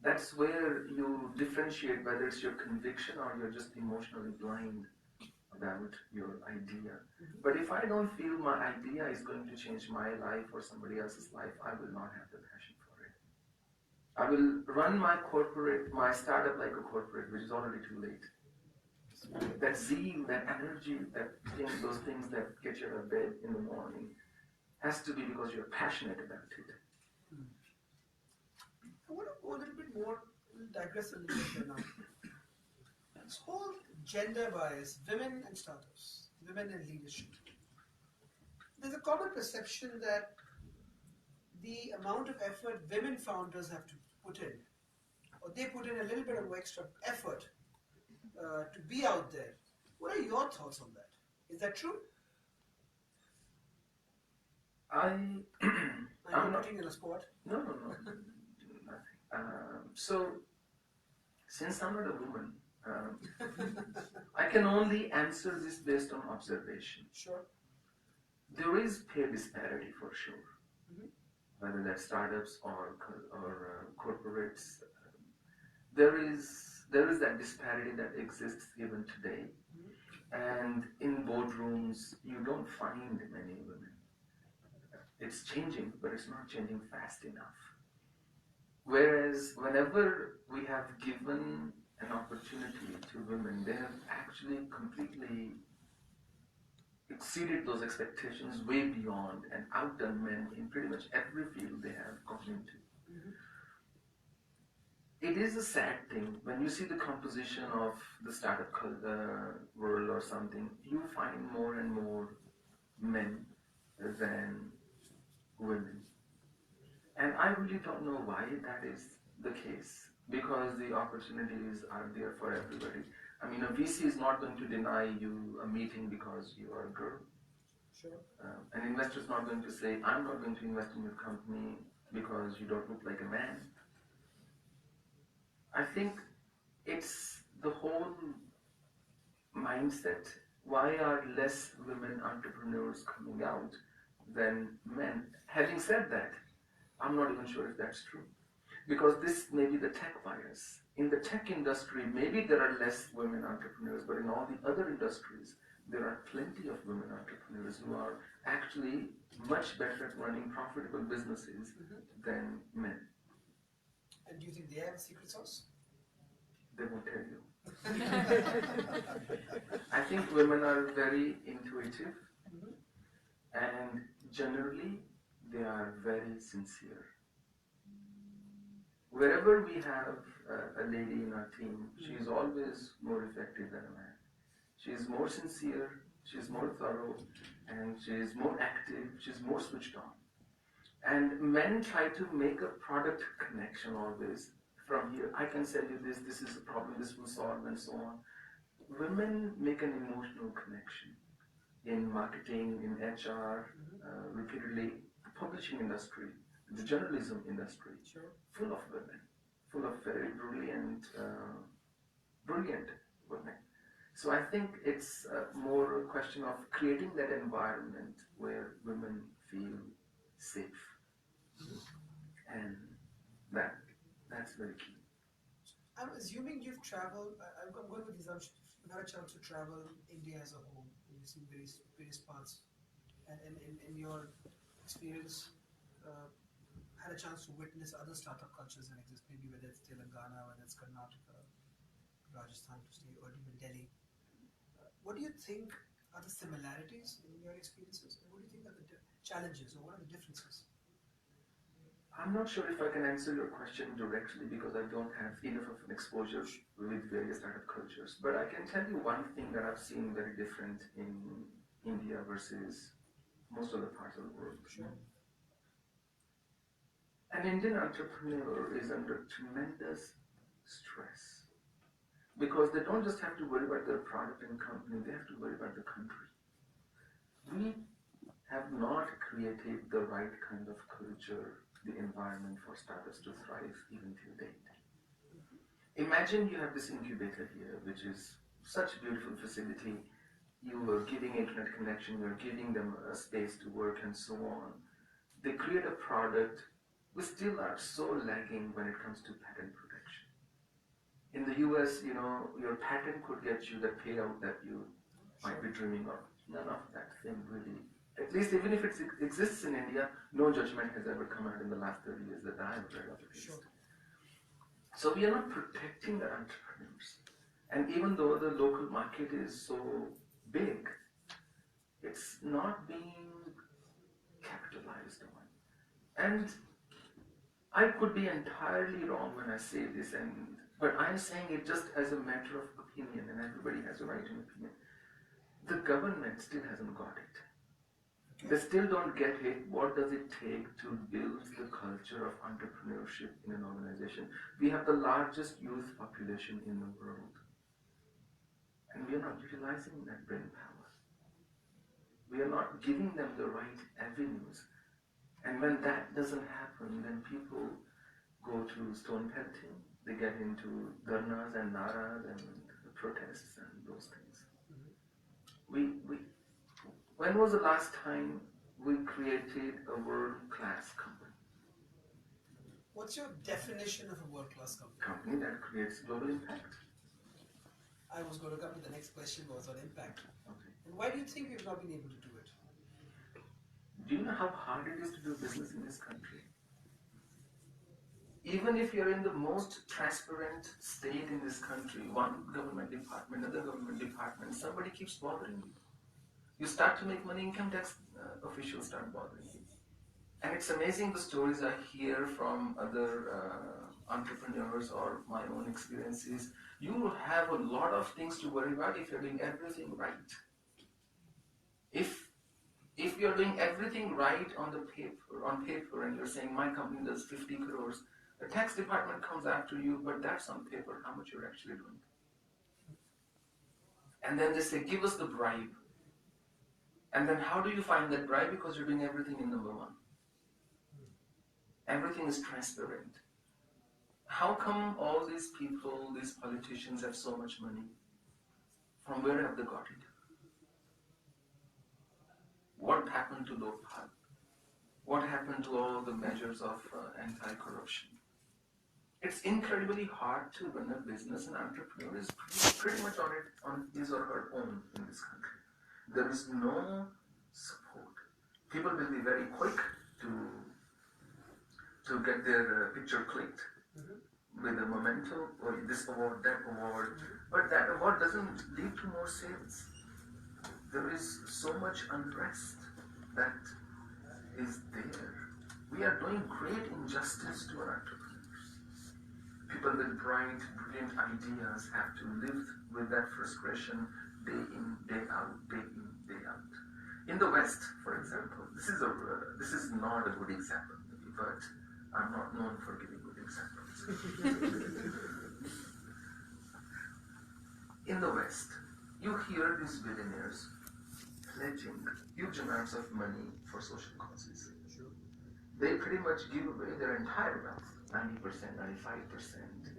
That's where you differentiate whether it's your conviction or you're just emotionally blind about your idea. But if I don't feel my idea is going to change my life or somebody else's life, I will not have the passion for it. I will run my startup like a corporate, which is already too late. That zeal, that energy, those things that get you out of bed in the morning has to be because you're passionate about it. I want to go a little bit more, digress a little bit here now. This whole gender bias, women and startups, women and leadership. There's a common perception that the amount of effort women founders have to put in, or they put in a little bit of extra effort to be out there. What are your thoughts on that? Is that true? I'm not not putting in a spot. No, nothing. So, since I'm not a woman, I can only answer this based on observation. Sure. There is pay disparity for sure, whether that's startups or corporates. There is that disparity that exists even today, and in boardrooms you don't find many women. It's changing, but it's not changing fast enough. Whereas whenever we have given an opportunity to women, they have actually completely exceeded those expectations way beyond and outdone men in pretty much every field they have gone into. It is a sad thing when you see the composition of the startup world or something, you find more and more men than women. And I really don't know why that is the case, because the opportunities are there for everybody. I mean, a VC is not going to deny you a meeting because you are a girl. Sure. An investor is not going to say, I'm not going to invest in your company because you don't look like a man. I think it's the whole mindset. Why are less women entrepreneurs coming out than men? Having said that, I'm not even sure if that's true. Because this may be the tech bias. In the tech industry, maybe there are less women entrepreneurs, but in all the other industries, there are plenty of women entrepreneurs who are actually much better at running profitable businesses than men. And do you think they have a secret sauce? They won't tell you. I think women are very intuitive, and generally they are very sincere. Wherever we have a lady in our team, she is always more effective than a man. She is more sincere, she is more thorough, and she is more active, she is more switched on. And men try to make a product connection always. From here, I can sell you this, this is a problem, this will solve, and so on. Women make an emotional connection in marketing, in HR, repeatedly. The publishing industry, the journalism industry, full of women, full of very brilliant women. So I think it's more a question of creating that environment where women feel safe, and that's very key. I'm assuming you've traveled. I'm going with the assumption you've had a chance to travel India as a whole. You've seen various parts and in your experience, uh, had a chance to witness other startup cultures that exist, maybe whether it's Telangana, whether it's Karnataka, Rajasthan to stay, or even Delhi. What do you think are the similarities in your experiences, and what do you think are the challenges, or what are the differences? I'm not sure if I can answer your question directly because I don't have enough of an exposure with various startup cultures. But I can tell you one thing that I've seen very different in India versus most other parts of the world. Sure. An Indian entrepreneur is under tremendous stress because they don't just have to worry about their product and company, they have to worry about the country. We have not created the right kind of culture, the environment for startups to thrive even till date. Imagine you have this incubator here, which is such a beautiful facility. You are giving internet connection, you're giving them a space to work and so on. They create a product. We still are so lagging when it comes to patent protection. In the US, your patent could get you the payout that you might be dreaming of. None of that thing really. At least even if it exists in India, no judgment has ever come out in the last 30 years that I have read of it. Sure. So we are not protecting the entrepreneurs. And even though the local market is so big, it's not being capitalized on. And I could be entirely wrong when I say this, but I'm saying it just as a matter of opinion, and everybody has a right to opinion. The government still hasn't got it. They still don't get it. What does it take to build the culture of entrepreneurship in an organization? We have the largest youth population in the world, and we are not utilizing that brain power. We are not giving them the right avenues. And when that doesn't happen, then people go to stone pelting, they get into dharnas and naras and protests and those things. When was the last time we created a world-class company? What's your definition of a world-class company? Company that creates global impact. I was going to come to the next question was on impact. Okay. And why do you think we've not been able to do it? Do you know how hard it is to do business in this country? Even if you're in the most transparent state in this country, one government department, another government department, somebody keeps bothering you. You start to make money, income tax officials start bothering you. And it's amazing the stories I hear from other entrepreneurs or my own experiences. You have a lot of things to worry about if you're doing everything right. If you're doing everything right on paper and you're saying my company does 50 crores, the tax department comes after you, but that's on paper, how much you're actually doing. And then they say, give us the bribe. And then how do you find that bribe? Because you're doing everything in number one. Everything is transparent. How come all these people, these politicians have so much money? From where have they got it? What happened to Lokpal? What happened to all the measures of anti-corruption? It's incredibly hard to run a business. An entrepreneur is pretty much on his or her own in this country. There is no support. People will be very quick to get their picture clicked with a memento or this award, that award, but that award doesn't lead to more sales. There is so much unrest that is there. We are doing great injustice to our entrepreneurs. People with bright, brilliant ideas have to live with that frustration day in, day out, day in, day out. In the West, for example, this is not a good example, but I'm not known for giving good examples. In the West, you hear these billionaires pledging huge amounts of money for social causes. Sure. They pretty much give away their entire wealth, 90%, 95%.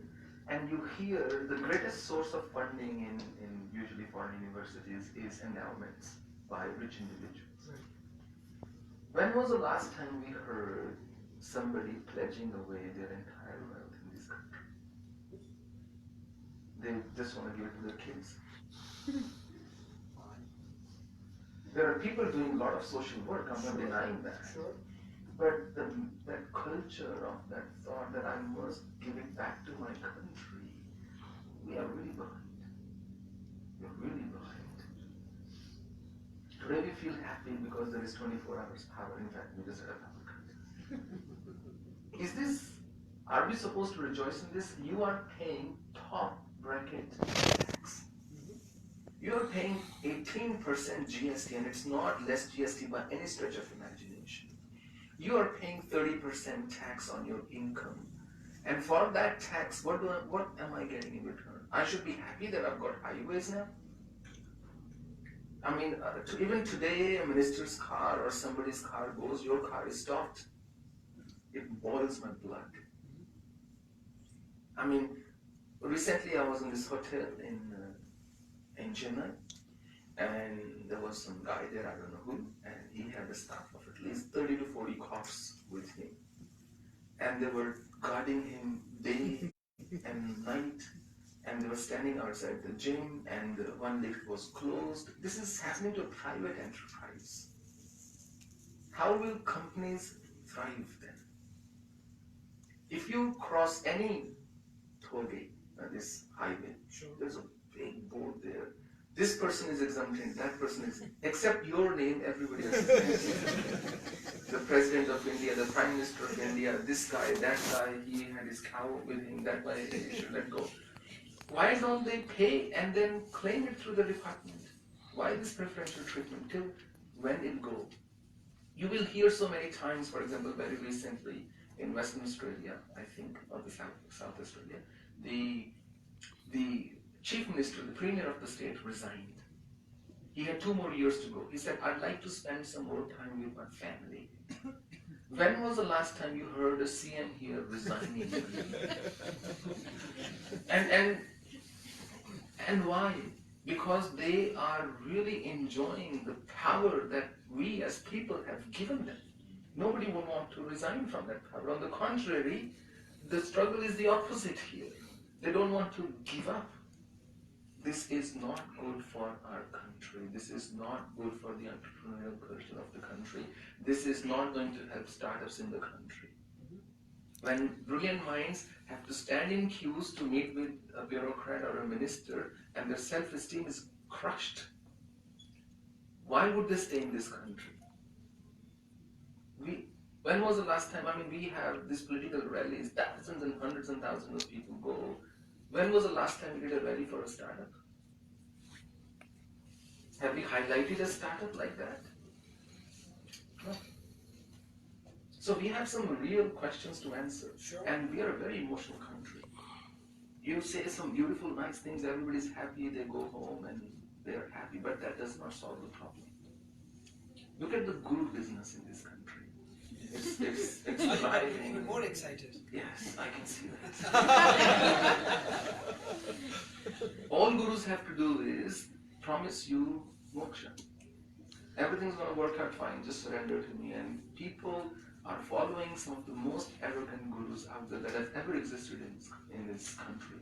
And you hear the greatest source of funding in usually foreign universities is endowments by rich individuals. Right. When was the last time we heard somebody pledging away their entire wealth in this country? They just want to give it to their kids. There are people doing a lot of social work, I'm not denying that. Sure. But that culture of that thought that I must give it back to my country, we are really behind. We are really behind. Today we feel happy because there is 24 hours power. In fact, we just had a power cut. Is this, are we supposed to rejoice in this? You are paying top bracket tax. You are paying 18% GST, and it's not less GST by any stretch of imagination. You are paying 30% tax on your income. And for that tax, what am I getting in return? I should be happy that I've got highways now. I mean, even today, a minister's car or somebody's car goes, your car is stopped. It boils my blood. I mean, recently I was in this hotel in Chennai, and there was some guy there, I don't know who, and he had a staff of at least 30 to 40 cops with him. And they were guarding him day and night, and they were standing outside the gym, and one lift was closed. This is happening to a private enterprise. How will companies thrive then? If you cross any toll gate, this highway, Sure. there's a big board there. This person is exempted, that person is, except your name, everybody else is exempted. The President of India, the Prime Minister of India, this guy, that guy, he had his cow with him, that guy, he should let go. Why don't they pay and then claim it through the department? Why this preferential treatment? Till when it go? You will hear so many times, for example, very recently in Western Australia, I think, or the South Australia, the Chief Minister, the Premier of the state resigned. He had 2 more years to go. He said, I'd like to spend some more time with my family. When was the last time you heard a CM here resigning? And why? Because they are really enjoying the power that we as people have given them. Nobody would want to resign from that power. On the contrary, the struggle is the opposite here. They don't want to give up. This is not good for our country. This is not good for the entrepreneurial culture of the country. This is not going to help startups in the country. When brilliant minds have to stand in queues to meet with a bureaucrat or a minister and their self-esteem is crushed, why would they stay in this country? When was the last time, we have these political rallies, thousands and hundreds and thousands of people go. When was the last time we did a rally for a startup? Have we highlighted a startup like that? No. So we have some real questions to answer. Sure. And we are a very emotional country. You say some beautiful, nice things, everybody's happy, they go home and they're happy, but that does not solve the problem. Look at the guru business in this country. It's I'm even more excited. Yes, I can see that. All gurus have to do is promise you moksha. Everything's going to work out fine, just surrender to me. And people are following some of the most arrogant gurus out there that have ever existed in this country.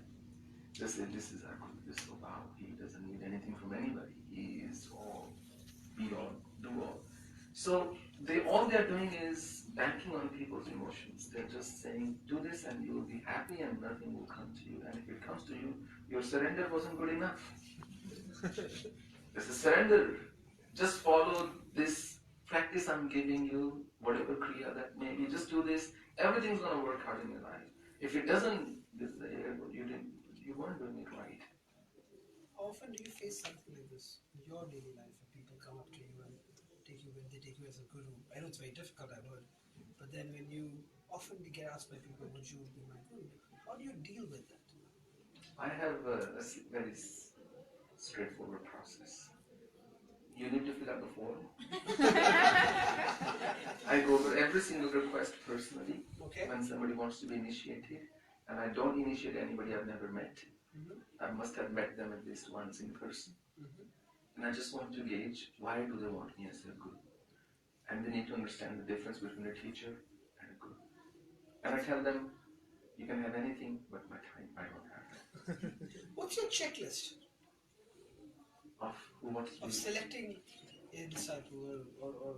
They say, this is our guru, this, oh wow, he doesn't need anything from anybody. He is all, be all, do all. So all they're doing is banking on people's emotions. They're just saying, do this and you will be happy and nothing will come to you. And if it comes to you, your surrender wasn't good enough. This is surrender. Just follow this practice I'm giving you, whatever kriya that may be, just do this. Everything's going to work out in your life. If it doesn't, you weren't doing it right. How often do you face something like this in your daily life, where people come up to you and they take you as a guru? I know it's very difficult, I've heard, but then when you often get asked by people, would you be my guru? How do you deal with that? I have a very straightforward process. You need to fill out the form. I go over every single request personally. Okay. When somebody wants to be initiated, and I don't initiate anybody I've never met. I must have met them at least once in person. And I just want to gauge, why do they want me as their guru? And they need to understand the difference between a teacher and a guru. And I tell them, you can have anything but my time. I don't have that. What's your checklist Of who wants to of be? selecting a disciple or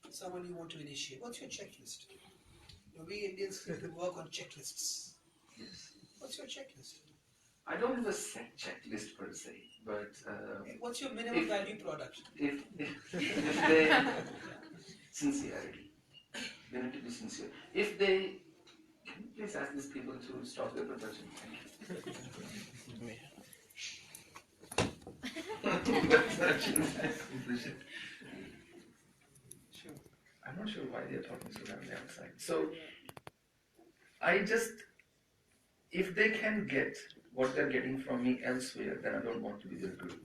someone you want to initiate, what's your checklist? We Indians seem to work on checklists. Yes. What's your checklist? I don't have a set checklist per se, but what's your minimum value product? If they sincerity, they need to be sincere. If they can you please ask these people to stop their production? Thank you. That's actually my conclusion. Sure. I'm not sure why they're talking so loudly outside. So I just, if they can get what they're getting from me elsewhere, then I don't want to be their guru.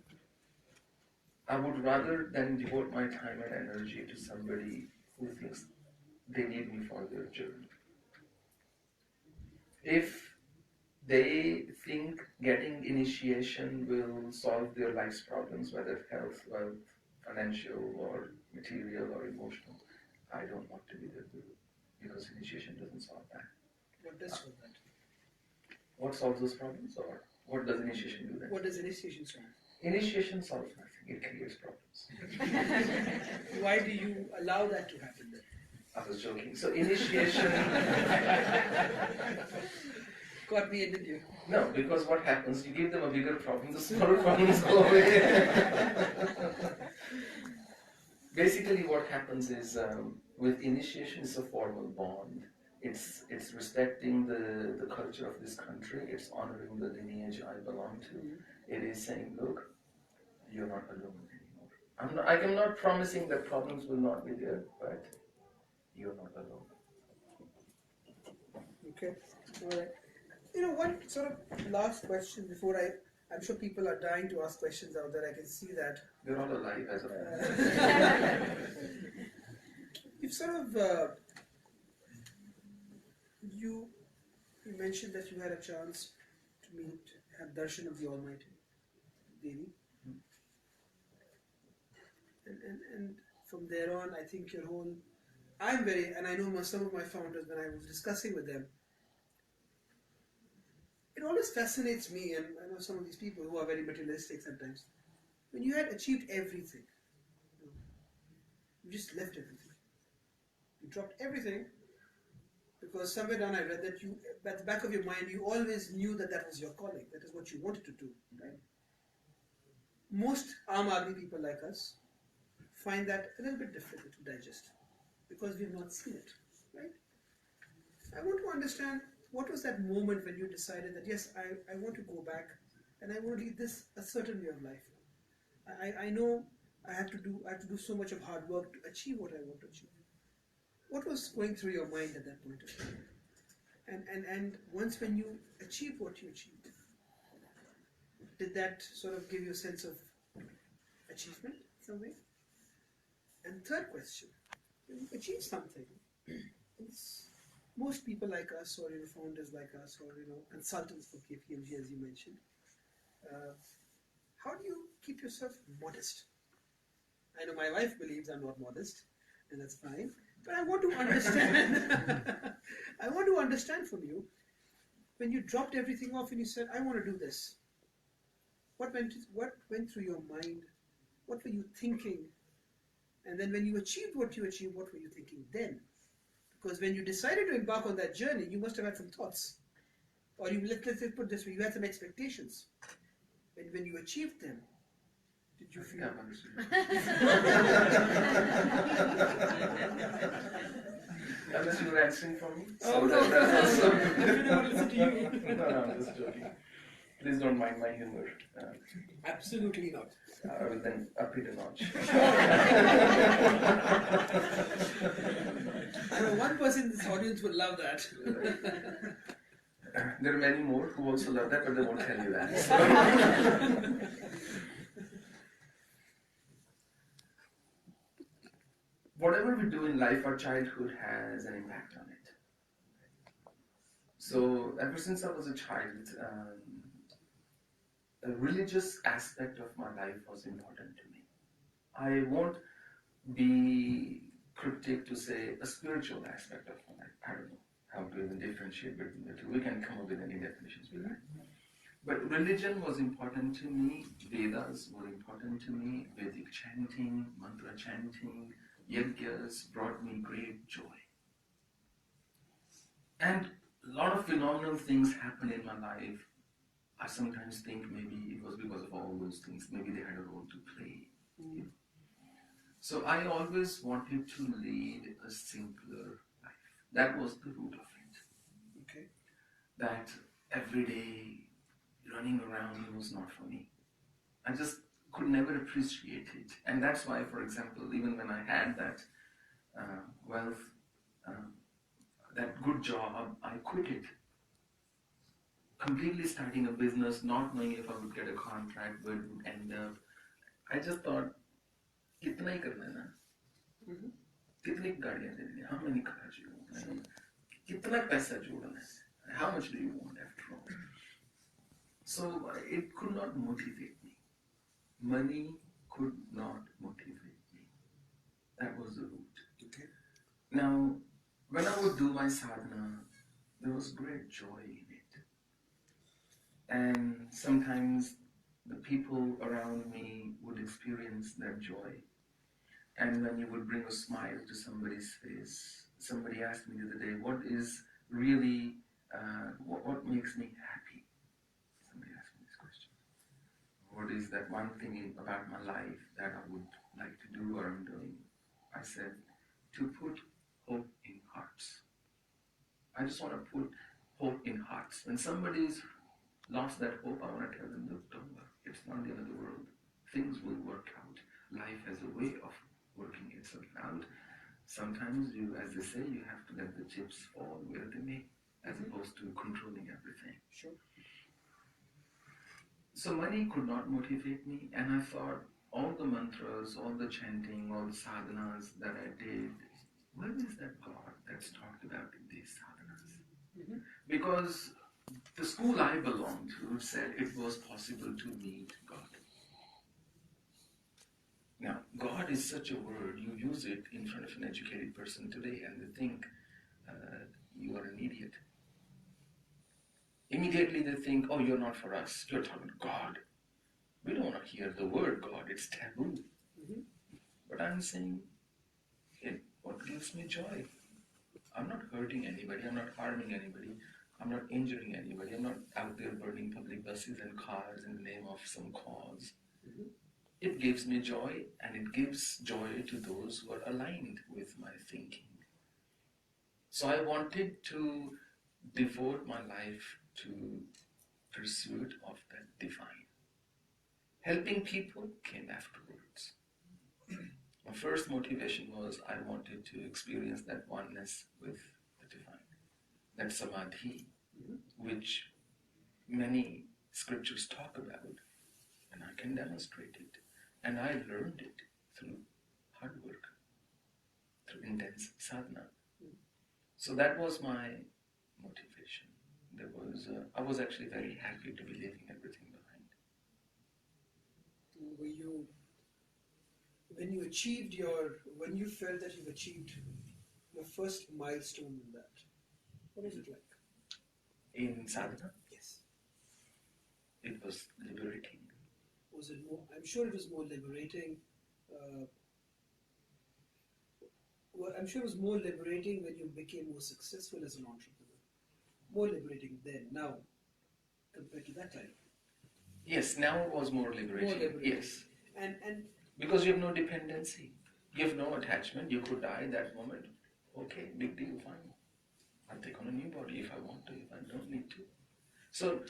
I would rather than devote my time and energy to somebody who thinks they need me for their journey. If they think getting initiation will solve their life's problems, whether health, wealth, financial, or material, or emotional, I don't want to be their guru because initiation doesn't solve that. What does solve that? What solves those problems, or what does initiation do then? What does initiation solve? Initiation solves nothing, it creates problems. Why do you allow that to happen then? I was joking. So initiation... Got me in, did you? No, because what happens, you give them a bigger problem, the smaller problems go away. Basically what happens is, with initiation, it's a formal bond. It's respecting the culture of this country, it's honoring the lineage I belong to. It is saying, look, you're not alone anymore. I'm not promising that problems will not be there, but you're not alone. Okay, all right. One sort of last question before I'm sure people are dying to ask questions out there. I can see that. They're all alive as of now. You've sort of, you mentioned that you had a chance to have darshan of the Almighty daily. And from there on, I think your whole, and I know some of my founders, when I was discussing with them, it always fascinates me, and I know some of these people who are very materialistic sometimes. When you had achieved everything, you just left everything. You dropped everything because somewhere down I read that you, at the back of your mind, you always knew that was your calling, that is what you wanted to do, right? Most Aam Aadmi people like us find that a little bit difficult to digest because we've not seen it, right? I want to understand, what was that moment when you decided that, yes, I want to go back and I want to lead this a certain way of life. I know I have to do so much of hard work to achieve what I want to achieve. What was going through your mind at that point of time? And once when you achieved what you achieved, did that sort of give you a sense of achievement in some way? And third question, when you achieve something, most people like us, or founders like us, or consultants for KPMG, as you mentioned, how do you keep yourself modest? I know my wife believes I'm not modest, and that's fine. But I want to understand. I want to understand from you, when you dropped everything off and you said, "I want to do this." What went through your mind? What were you thinking? And then when you achieved what you achieved, what were you thinking then? Because when you decided to embark on that journey, you must have had some thoughts. Or let's put this way, you had some expectations. When you achieved them, did you feel... Unless you were answering for me. Oh, no. I really want to listen to you. No, I'm just joking. Please don't mind my humor. Absolutely not. I will then up it a notch. I know one person in this audience would love that. There are many more who also love that, but they won't tell you that. Whatever we do in life, our childhood has an impact on it. So ever since I was a child, a religious aspect of my life was important to me. I won't be cryptic to say a spiritual aspect of my life. I don't know how to even differentiate between the two. We can come up with any definitions we like. But religion was important to me, Vedas were important to me, Vedic chanting, mantra chanting, yajnas brought me great joy. And a lot of phenomenal things happened in my life. I sometimes think maybe it was because of all those things, maybe they had a role to play. So I always wanted to lead a simpler life. That was the root of it. Okay. That every day running around was not for me. I just could never appreciate it. And that's why, for example, even when I had that wealth, that good job, I quit it. Completely starting a business, not knowing if I would get a contract, where it would end up. I just thought, कितना ही करना है ना? कितनी गाड़ियाँ लेनी है? How many cars you want? कितना पैसा जोड़ना है? How much do you want after all? So it could not motivate me. Money could not motivate me. That was the root. Okay. Now, when I would do my sadhana, there was great joy in it. And sometimes the people around me would experience that joy. And when you would bring a smile to somebody's face, somebody asked me the other day, what is really, what makes me happy? Somebody asked me this question. What is that one thing about my life that I would like to do or I'm doing? I said, to put hope in hearts. I just want to put hope in hearts. When somebody's lost that hope, I want to tell them, look, don't worry. It's not the end of the world. Things will work out. Life has a way of working itself out. Sometimes you, as they say, you have to let the chips fall where they may, as opposed to controlling everything. Sure. So money could not motivate me, and I thought all the mantras, all the chanting, all the sadhanas that I did, where is that God that's talked about in these sadhanas? Because the school I belonged to said it was possible to meet God. Now, God is such a word, you use it in front of an educated person today and they think you are an idiot. Immediately they think, oh, you're not for us, you're talking to God. We don't want to hear the word God, it's taboo. But I'm saying, what gives me joy? I'm not hurting anybody, I'm not harming anybody, I'm not injuring anybody, I'm not out there burning public buses and cars in the name of some cause. It gives me joy, and it gives joy to those who are aligned with my thinking. So I wanted to devote my life to pursuit of that divine. Helping people came afterwards. My first motivation was I wanted to experience that oneness with the divine, that samadhi, which many scriptures talk about, and I can demonstrate it. And I learned it through hard work, through intense sadhana. So that was my motivation. I was actually very happy to be leaving everything behind. When you felt that you've achieved your first milestone in that, what was it like? In sadhana? Yes. It was liberating. Was it more? I'm sure it was more liberating. I'm sure it was more liberating when you became more successful as an entrepreneur. More liberating then, now, compared to that time. Yes, now it was more liberating. More liberating. Yes. And because you have no dependency. You have no attachment. You could die that moment. Okay, big deal, fine. I'll take on a new body if I want to, if I don't need to. So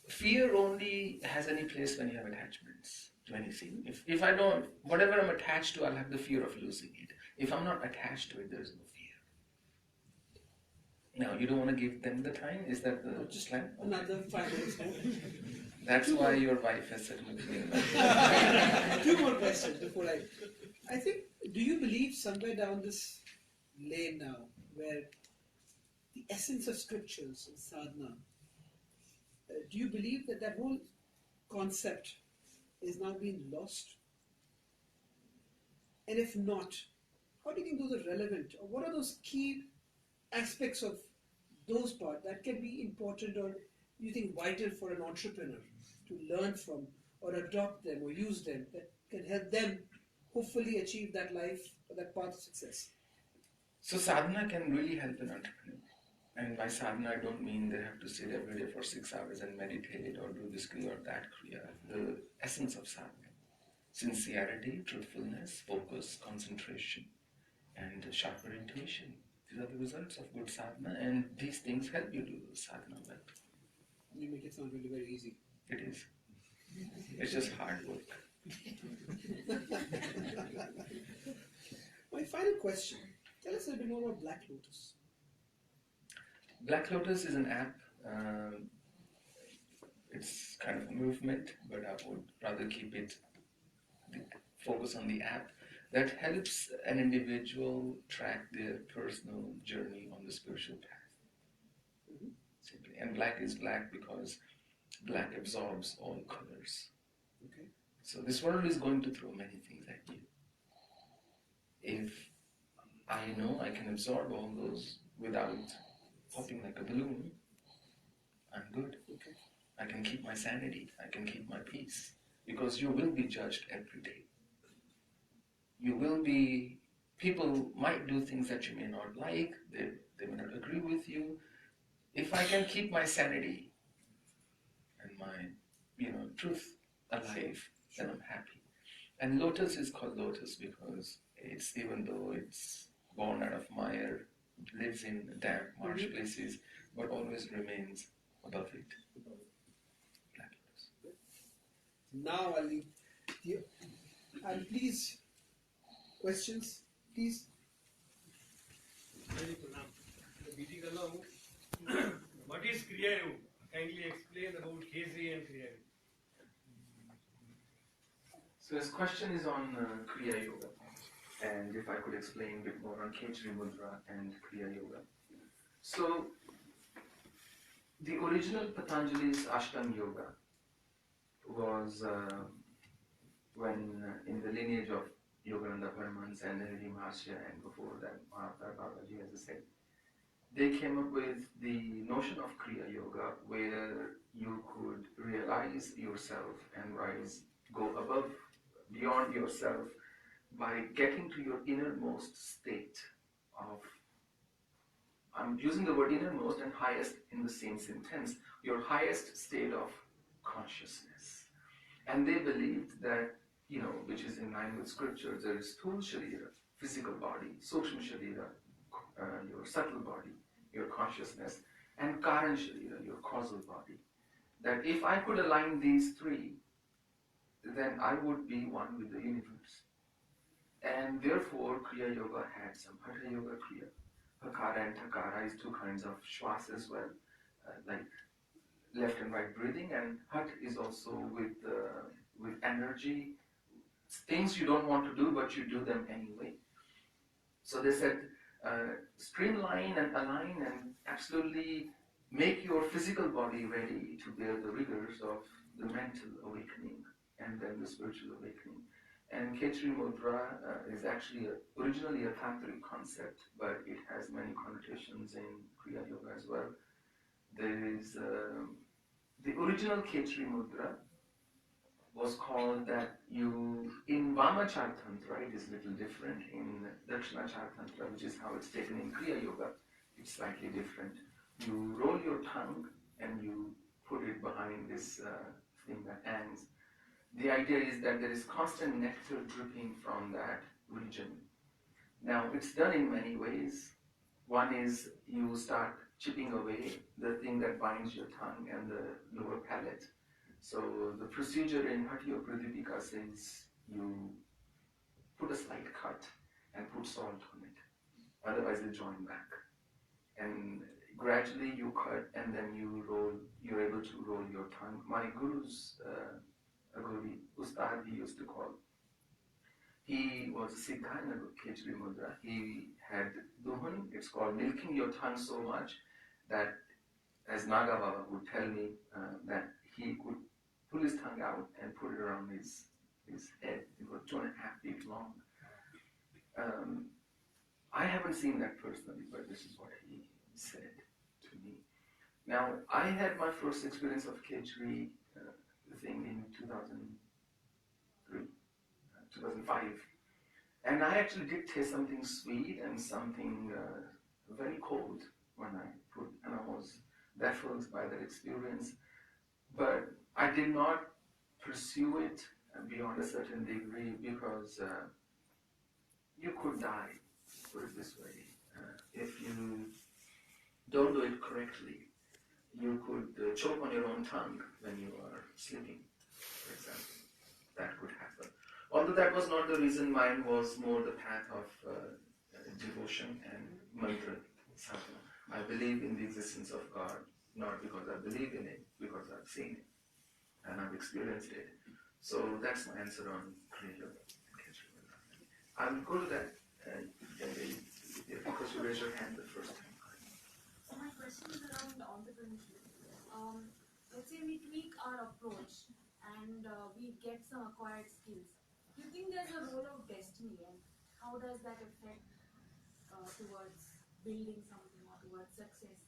fear only has any place when you have attachments to anything. If I don't, whatever I'm attached to, I'll have the fear of losing it. If I'm not attached to it, there is no fear. Now, you don't want to give them the time? Is that the just plan? another 5 minutes more. That's why your wife has said nothing. 2 more questions before I think, do you believe somewhere down this lane now, where the essence of scriptures and sadhana, do you believe that whole concept is now being lost? And if not, how do you think those are relevant? Or what are those key aspects of those parts that can be important or you think vital for an entrepreneur to learn from or adopt them or use them that can help them hopefully achieve that life or that path of success? So sadhana can really help an entrepreneur. And by sadhana, I don't mean they have to sit every day for 6 hours and meditate or do this kriya or that kriya. The essence of sadhana: sincerity, truthfulness, focus, concentration, and sharper intuition. These are the results of good sadhana, and these things help you do sadhana well. You make it sound really very easy. It is. It's just hard work. My final question. Tell us a little bit more about Black Lotus. Black Lotus is an app. It's kind of a movement, but I would rather keep it focus on the app that helps an individual track their personal journey on the spiritual path. Mm-hmm. Simply. And black is black because black absorbs all colors. Okay. So this world is going to throw many things at you. If I know I can absorb all those without popping like a balloon, I'm good. Okay. I can keep my sanity. I can keep my peace. Because you will be judged every day. People might do things that you may not like, they may not agree with you. If I can keep my sanity and my, truth alive, then I'm happy. And lotus is called lotus because it's, even though it's born out of mire, lives in damp marsh places, but always remains above it. Black lotus. Now I'll leave you. And please, questions, please. BT कर रहा हूँ. What is Kriya Yoga? Kindly explain about Khesi and Kriya Yoga. So his question is on Kriya Yoga, and if I could explain a bit more on Khechri Mudra and Kriya Yoga. So the original Patanjali's Ashtanga Yoga was when in the lineage of Yogananda Paramahansa and Nehru Mahasya, and before that Mahatma Babaji, as I said, they came up with the notion of Kriya Yoga, where you could realize yourself and go above, beyond yourself by getting to your innermost state of, I'm using the word innermost and highest in the same sentence, your highest state of consciousness. And they believed that, which is in line with scripture, there is Sthula Sharira, physical body, Sukshma Sharira, your subtle body, your consciousness, and Karan Sharira, your causal body. That if I could align these three, then I would be one with the universe. And therefore, Kriya Yoga had some Hatha Yoga Kriya. Hakara and Thakara is two kinds of Shwas as well, like left and right breathing, and Hat is also with energy, things you don't want to do, but you do them anyway. So they said, streamline and align and absolutely make your physical body ready to bear the rigors of the mental awakening and then the spiritual awakening. And Khechri Mudra is actually originally a tantric concept, but it has many connotations in Kriya Yoga as well. There is the original Khechri Mudra was called that in Vamachar Tantra, it is a little different. In Dakshinachar Tantra, which is how it's taken in Kriya Yoga, it's slightly different. You roll your tongue and you put it behind this thing that hangs. The idea is that there is constant nectar dripping from that region. Now, it's done in many ways. One is you start chipping away the thing that binds your tongue and the lower palate. So the procedure in Hatha Yoga Pradipika says you put a slight cut and put salt on it. Otherwise, it'll join back. And gradually you cut and then you're able to roll your tongue. My guru's Guru, Ustad, he used to call. He was a Siddha in Khechri Mudra. He had Duhan, it's called milking your tongue so much that, as Naga Baba would tell me, that he could pull his tongue out and put it around his head. It was 2.5 feet long. I haven't seen that personally, but this is what he said to me. Now, I had my first experience of K3 thing in 2003, 2005. And I actually did taste something sweet and something very cold when I put, and I was baffled by that experience. But I did not pursue it beyond a certain degree because you could die, put it this way. If you don't do it correctly, you could choke on your own tongue when you are sleeping, for example. That could happen. Although that was not the reason, mine was more the path of devotion and mantra sadhana. I believe in the existence of God, not because I believe in it, because I've seen it and I've experienced it. So that's my answer on Kriya. I will go to that because you raised your hand the first time. So my question is around entrepreneurship. Let's say we tweak our approach and we get some acquired skills. Do you think there's a role of destiny, and how does that affect towards building something or towards success?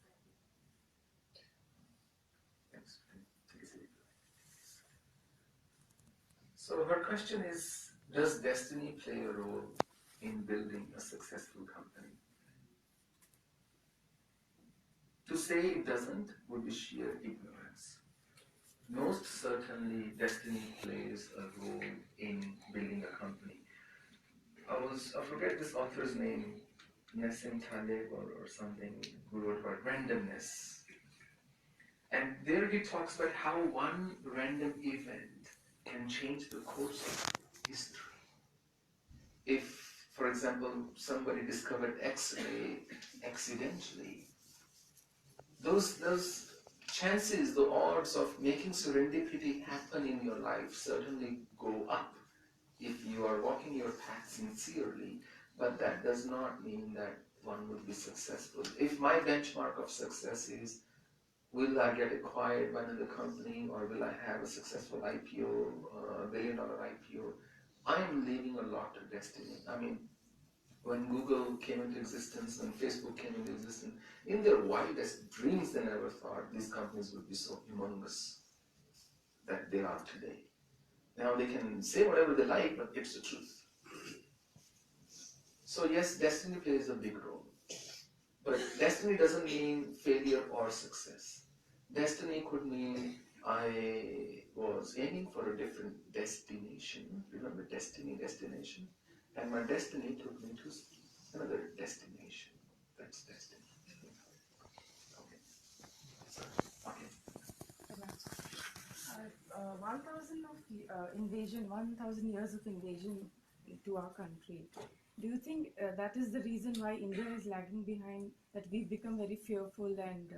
Thanks. Take a seat. So her question is, does destiny play a role in building a successful company? To say it doesn't would be sheer ignorance. Most certainly, destiny plays a role in building a company. I forget this author's name, Nassim Taleb or something, who wrote about randomness. And there he talks about how one random event can change the course of history. If, for example, somebody discovered X-ray accidentally, those chances, the odds of making serendipity happen in your life certainly go up if you are walking your path sincerely, but that does not mean that one would be successful. If my benchmark of success is, will I get acquired by another company or will I have a successful IPO, $1 billion IPO, I am leaving a lot to destiny. I mean, when Google came into existence, when Facebook came into existence, in their wildest dreams they never thought these companies would be so humongous that they are today. Now they can say whatever they like, but it's the truth. So yes, destiny plays a big role. But destiny doesn't mean failure or success. Destiny could mean I was aiming for a different destination. Remember destiny, destination? And my destiny took me to another destination. That's destiny. Okay. Okay. 1,000 of invasion, 1,000 years of invasion to our country. Do you think that is the reason why India is lagging behind? That we've become very fearful and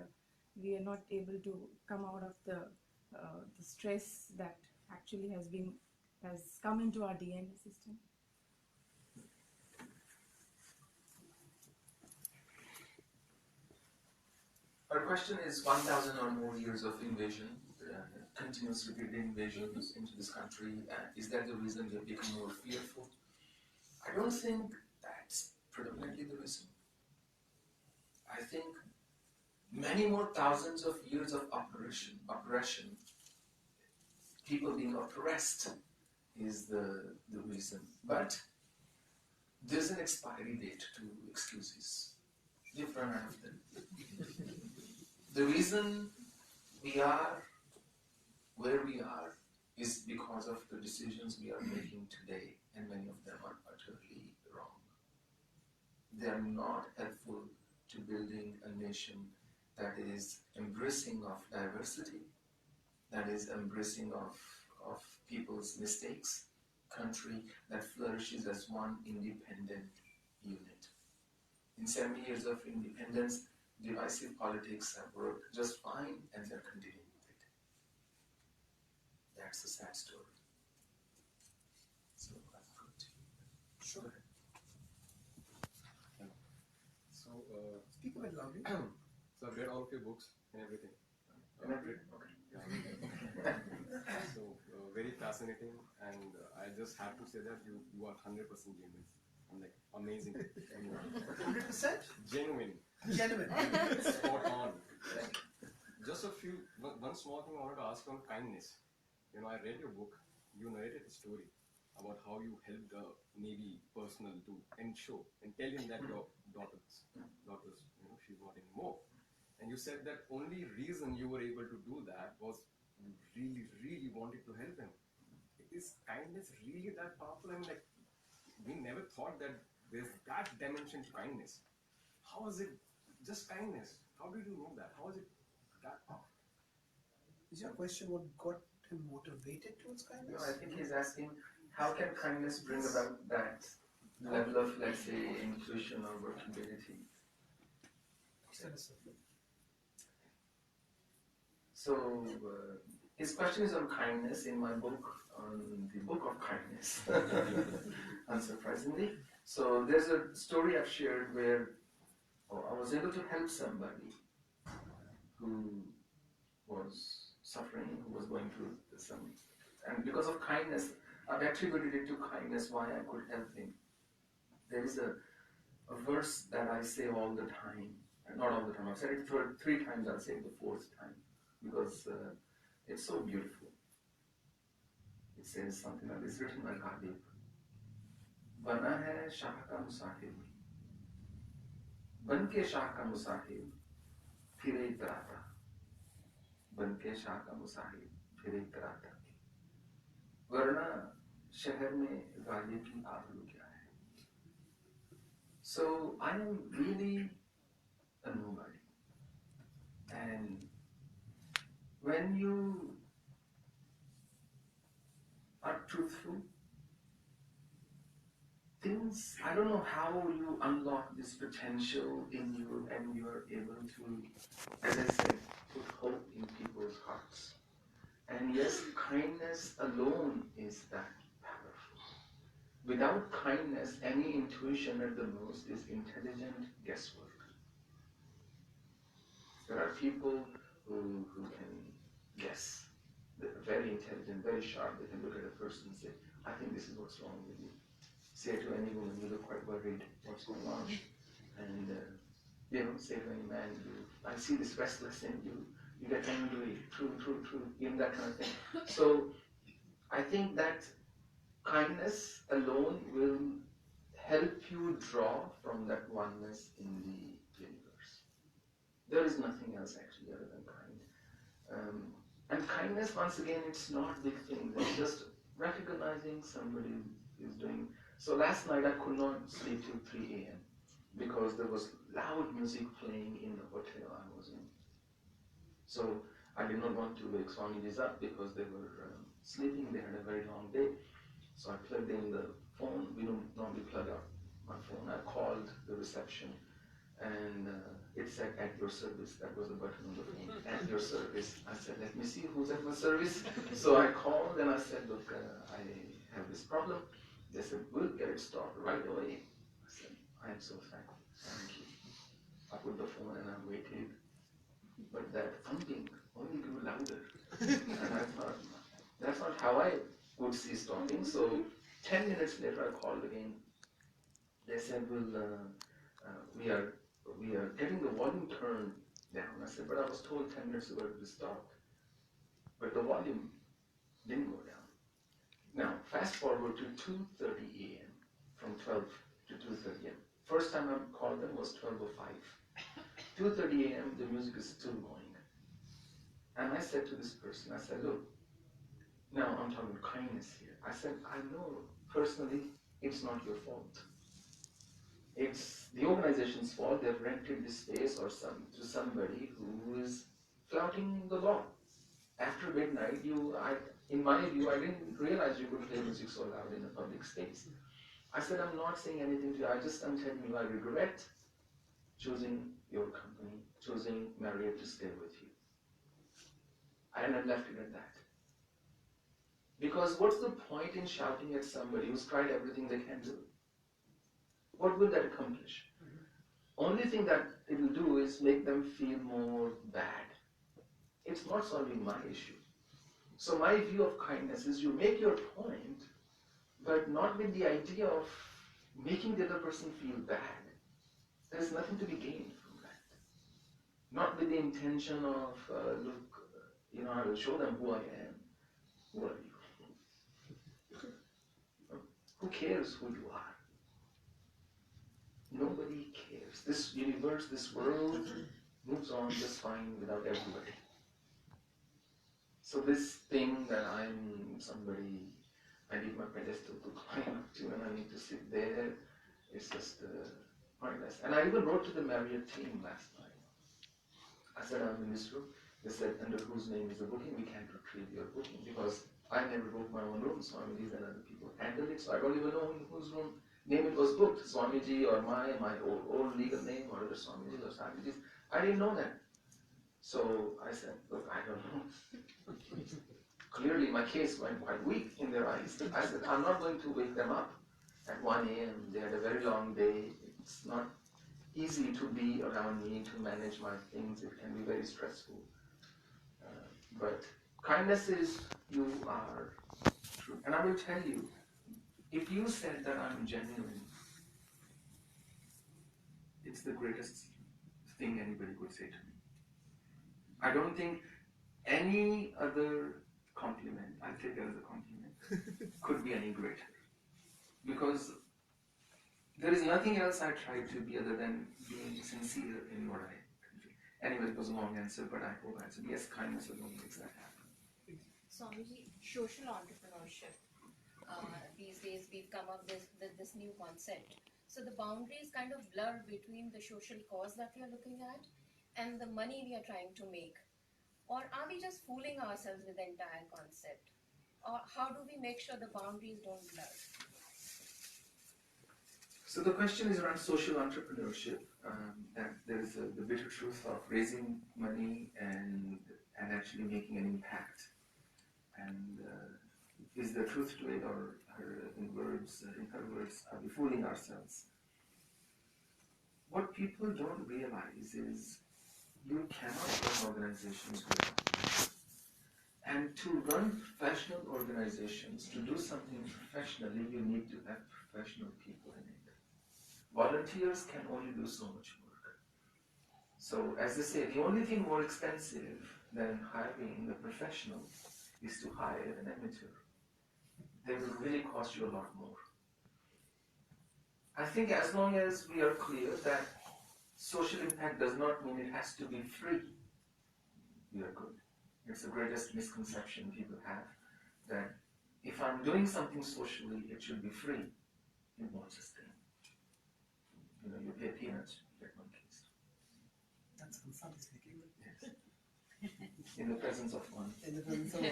we are not able to come out of the stress that actually has come into our DNA system? Our question is 1,000 or more years of invasion, continuous repeated invasions into this country. Is that the reason we have become more fearful? I don't think that's predominantly the reason. I think many more thousands of years of oppression, people being oppressed is the reason. But there's an expiry date to excuses. We've run out of them. The reason we are where we are is because of the decisions we are making today, and many of them are utterly wrong. They are not helpful to building a nation that is embracing of diversity, that is embracing of people's mistakes, country that flourishes as one independent unit. In 70 years of independence, divisive politics have worked just fine and they're continuing with it. That's a sad story. So that's good. Sure. So, Speak a bit loudly. so I've read all of your books and everything. Okay. So, very fascinating, and I just have to say that you are 100% genuine. I'm like, amazing. 100% Genuine. genuine. Spot on. just one small thing I wanted to ask on kindness. You know, I read your book. You narrated a story about how you helped the Navy personnel to ensure and tell him that your daughter's, you know, she's not anymore. And you said that only reason you were able to do that was you really, really wanted to help him. Is kindness really that powerful? I mean, like, we never thought that there's that dimension to kindness. How is it just kindness? How did you know that? How is it that powerful? Is your question what got him motivated towards No, kindness? I think he's asking how can kindness bring about that level of, let's say, intuition or workability. So his question is on kindness in my book, on the book of kindness, unsurprisingly. So there's a story I've shared where I was able to help somebody who was suffering, who was going through some, and because of kindness, I've attributed it to kindness why I could help him. There is a verse that I say all the time, not all the time, I've said it three times, I'll say it the fourth time, because it's so beautiful. It says something like this, written by Gandhi. बना है शाह का मुसाहिब, बन के शाह का मुसाहिब, फिरे इतराता, बन के शाह का मुसाहिब, फिरे इतराता, वरना शहर में गाली की आबरू क्या है. So I am really a nobody, and when you are truthful, things, I don't know how you unlock this potential in you and you are able to, as I said, put hope in people's hearts. And yes, kindness alone is that powerful. Without kindness, any intuition at the most is intelligent guesswork. There are people who can guess. They're very intelligent, very sharp. They can look at a person and say, I think this is what's wrong with you. Say to any woman, you look quite worried, what's going on? And, say to any man, I see this restless in you, you get angry, true, that kind of thing. So, I think that kindness alone will help you draw from that oneness in the universe. There is nothing else actually other than kind. And kindness, once again, it's not big things, it's just recognizing somebody is doing. So last night I could not sleep till 3 a.m. because there was loud music playing in the hotel I was in. So I did not want to wake Swamijis up because they were sleeping, they had a very long day. So I plugged in the phone. We don't normally plug up my phone. I called the reception and it said at your service. That was the button on the phone, at your service. I said, let me see who's at my service. So I called and I said, look, I have this problem. They said, we'll get it stopped right away. I said, I am so thankful. Thank you. I put the phone and I waited. But that thumping only grew louder. And I thought, that's not how I would see stopping. So 10 minutes later I called again. They said, well, we are getting the volume turned down. I said, but I was told 10 minutes ago it was stopped. But the volume didn't go down. Now, fast forward to 2:30 a.m. from 12 to 2:30 a.m. First time I called them was 12:05. 2:30 a.m. the music is still going. And I said to this person, I said, look, now I'm talking kindness here. I said, I know personally it's not your fault. It's the organization's fault. They've rented this space or to somebody who is flouting the law. After midnight, in my view, I didn't realize you could play music so loud in a public space. I said, I'm not saying anything to you. I'm telling you, I regret choosing your company, choosing Marriott to stay with you. And I left it at that. Because what's the point in shouting at somebody who's tried everything they can do? What will that accomplish? Only thing that it will do is make them feel more bad. It's not solving my issue. So my view of kindness is you make your point, but not with the idea of making the other person feel bad. There's nothing to be gained from that. Not with the intention of, look, I will show them who I am. Who are you? Who cares who you are? Nobody cares. This universe, this world moves on just fine without everybody. So this thing that I'm somebody, I need my pedestal to climb up to and I need to sit there, it's just pointless. And I even wrote to the Marriott team last night. I said, I'm in this room. They said, under whose name is the booking? We can't retrieve your booking because I never booked my own room. Swamiji and other people handled it, so I don't even know in whose room name it was booked. Swamiji or my old legal name or other Swamiji or Swamijis. I didn't know that. So I said, look, I don't know. Clearly my case went quite weak in their eyes. I said, I'm not going to wake them up at 1 a.m. They had a very long day. It's not easy to be around me, to manage my things. It can be very stressful. But kindness is you are true. And I will tell you, if you said that I'm genuine, it's the greatest thing anybody could say to me. I don't think any other compliment, I'll take it as a compliment, could be any greater. Because there is nothing else I try to be other than being sincere in what I convey. Anyway, it was a long answer, but I hope I answered. Yes, kindness alone makes that happen. Swamiji, social entrepreneurship. These days we've come up with this new concept. So the boundaries kind of blur between the social cause that we are looking at and the money we are trying to make. Or are we just fooling ourselves with the entire concept? Or how do we make sure the boundaries don't blur? So the question is around social entrepreneurship, that there is the bitter truth of raising money and actually making an impact. And is the truth to it, or in her words, are we fooling ourselves? What people don't realize is you cannot run organizations without. And to run professional organizations, to do something professionally, you need to have professional people in it. Volunteers can only do so much work. So, as they say, the only thing more expensive than hiring a professional is to hire an amateur. They will really cost you a lot more. I think as long as we are clear that social impact does not mean it has to be free, we are good. It's the greatest misconception people have, that if I'm doing something socially, it should be free. It won't sustain. You pay peanuts, you get monkeys. That's Ansari speaking. Yes. In the presence of one. In the presence of one.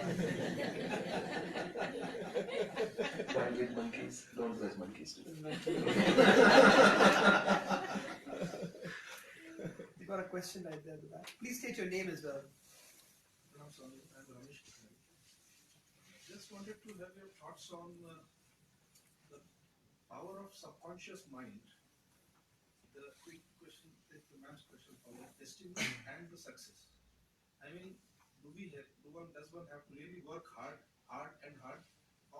Why with monkeys? Don't raise monkeys. You got a question right there at the back. Please state your name as well. I'm Ramesh. Just wanted to have your thoughts on the power of subconscious mind. The quick question, take the man's question for the destiny and the success. I mean, does one have to really work hard, or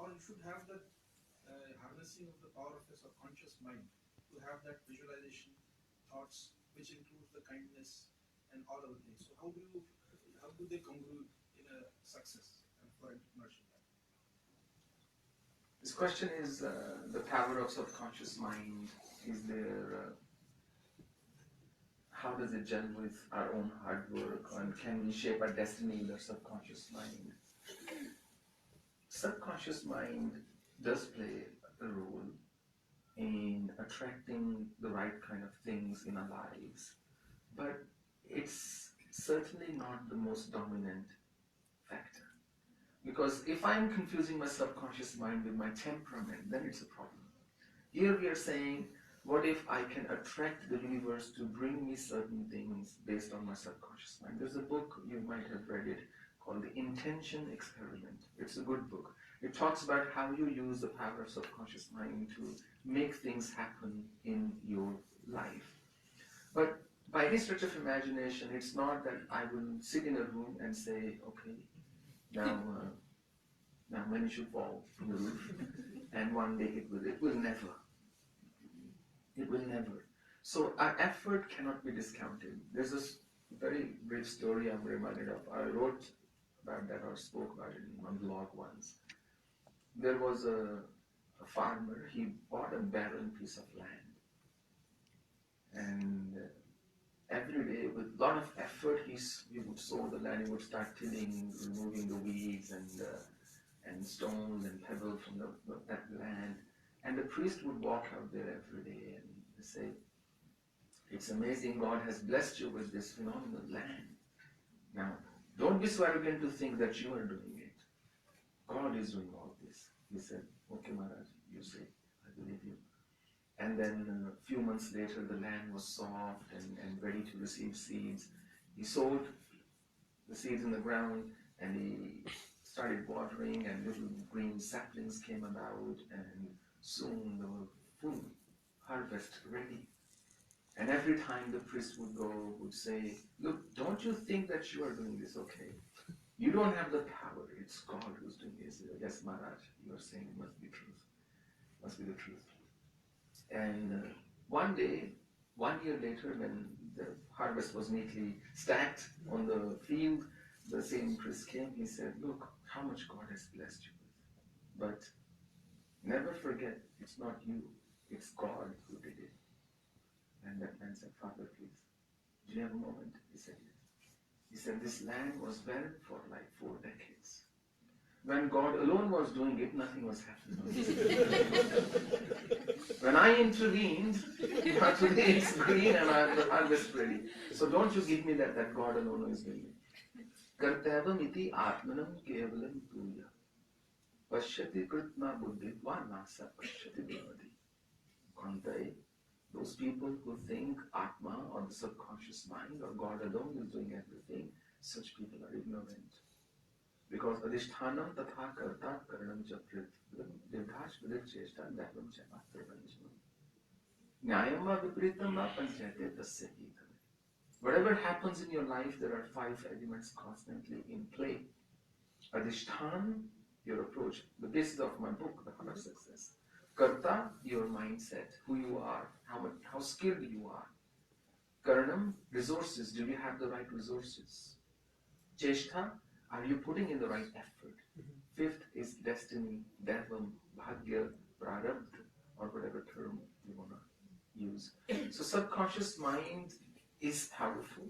you should have the harnessing of the power of the subconscious mind to have that visualization, thoughts, which includes the kindness and all other things. So how do they congruate in a success and for entrepreneurship? This question is the power of subconscious mind. Is there, how does it gel with our own hard work, and can we shape our destiny with our subconscious mind? Subconscious mind does play a role in attracting the right kind of things in our lives, but it's certainly not the most dominant factor. Because if I'm confusing my subconscious mind with my temperament, then it's a problem. Here we are saying, what if I can attract the universe to bring me certain things based on my subconscious mind? There's a book, you might have read it, called The Intention Experiment. It's a good book. It talks about how you use the power of subconscious mind to make things happen in your life. But by any stretch of imagination, it's not that I will sit in a room and say, okay, now money should fall from the roof, and one day it will. It will never. It will never. So our effort cannot be discounted. There's very brief story I'm reminded of. I wrote about that or spoke about it in one blog once. There was a farmer, he bought a barren piece of land. And every day, with a lot of effort, he would sow the land, he would start tilling, removing the weeds and stones and pebbles from that land. And the priest would walk out there every day and say, it's amazing, God has blessed you with this phenomenal land. Now, don't be so arrogant to think that you are doing it. God is doing all this. He said, okay, Maharaj, you say, I believe you. And then a few months later, the land was soft and ready to receive seeds. He sowed the seeds in the ground and he started watering, and little green saplings came about, and soon there were full harvest ready. And every time the priest would go, would say, look, don't you think that you are doing this okay? You don't have the power. It's God who's doing this. Yes, Maharaj, you are saying it must be truth. Must be the truth. And one day, 1 year later, when the harvest was neatly stacked on the field, the same priest came. He said, look how much God has blessed you with. But never forget, it's not you. It's God who did it. And that man said, Father, please, do you have a moment? He said, yes. He said, this land was barren for like 4 decades. When God alone was doing it, nothing was happening. When I intervened, now today it's green and I have the harvest ready. So don't you give me that God alone is doing it. Kartavam iti atmanam kevalam tuya. Pashyati kritma buddhitva nasa pashyati bhavati. Kantai, those people who think Atma or the subconscious mind or God alone is doing everything, such people are ignorant. Because adhishthanam tatha karta karanam cha pritvam vidit cheshta davam cha matravanjam. Nyayam va vipritam va panchayate tasya hitam. Whatever happens in your life, there are 5 elements constantly in play. Adhishthan, your approach, the basis of my book, The Heart of Success. Karta, your mindset, who you are, how skilled you are. Karanam, resources, do you have the right resources? Cheshtha, are you putting in the right effort? 5th is destiny, Devam, Bhagya, Prarabdha, or whatever term you want to use. So subconscious mind is powerful,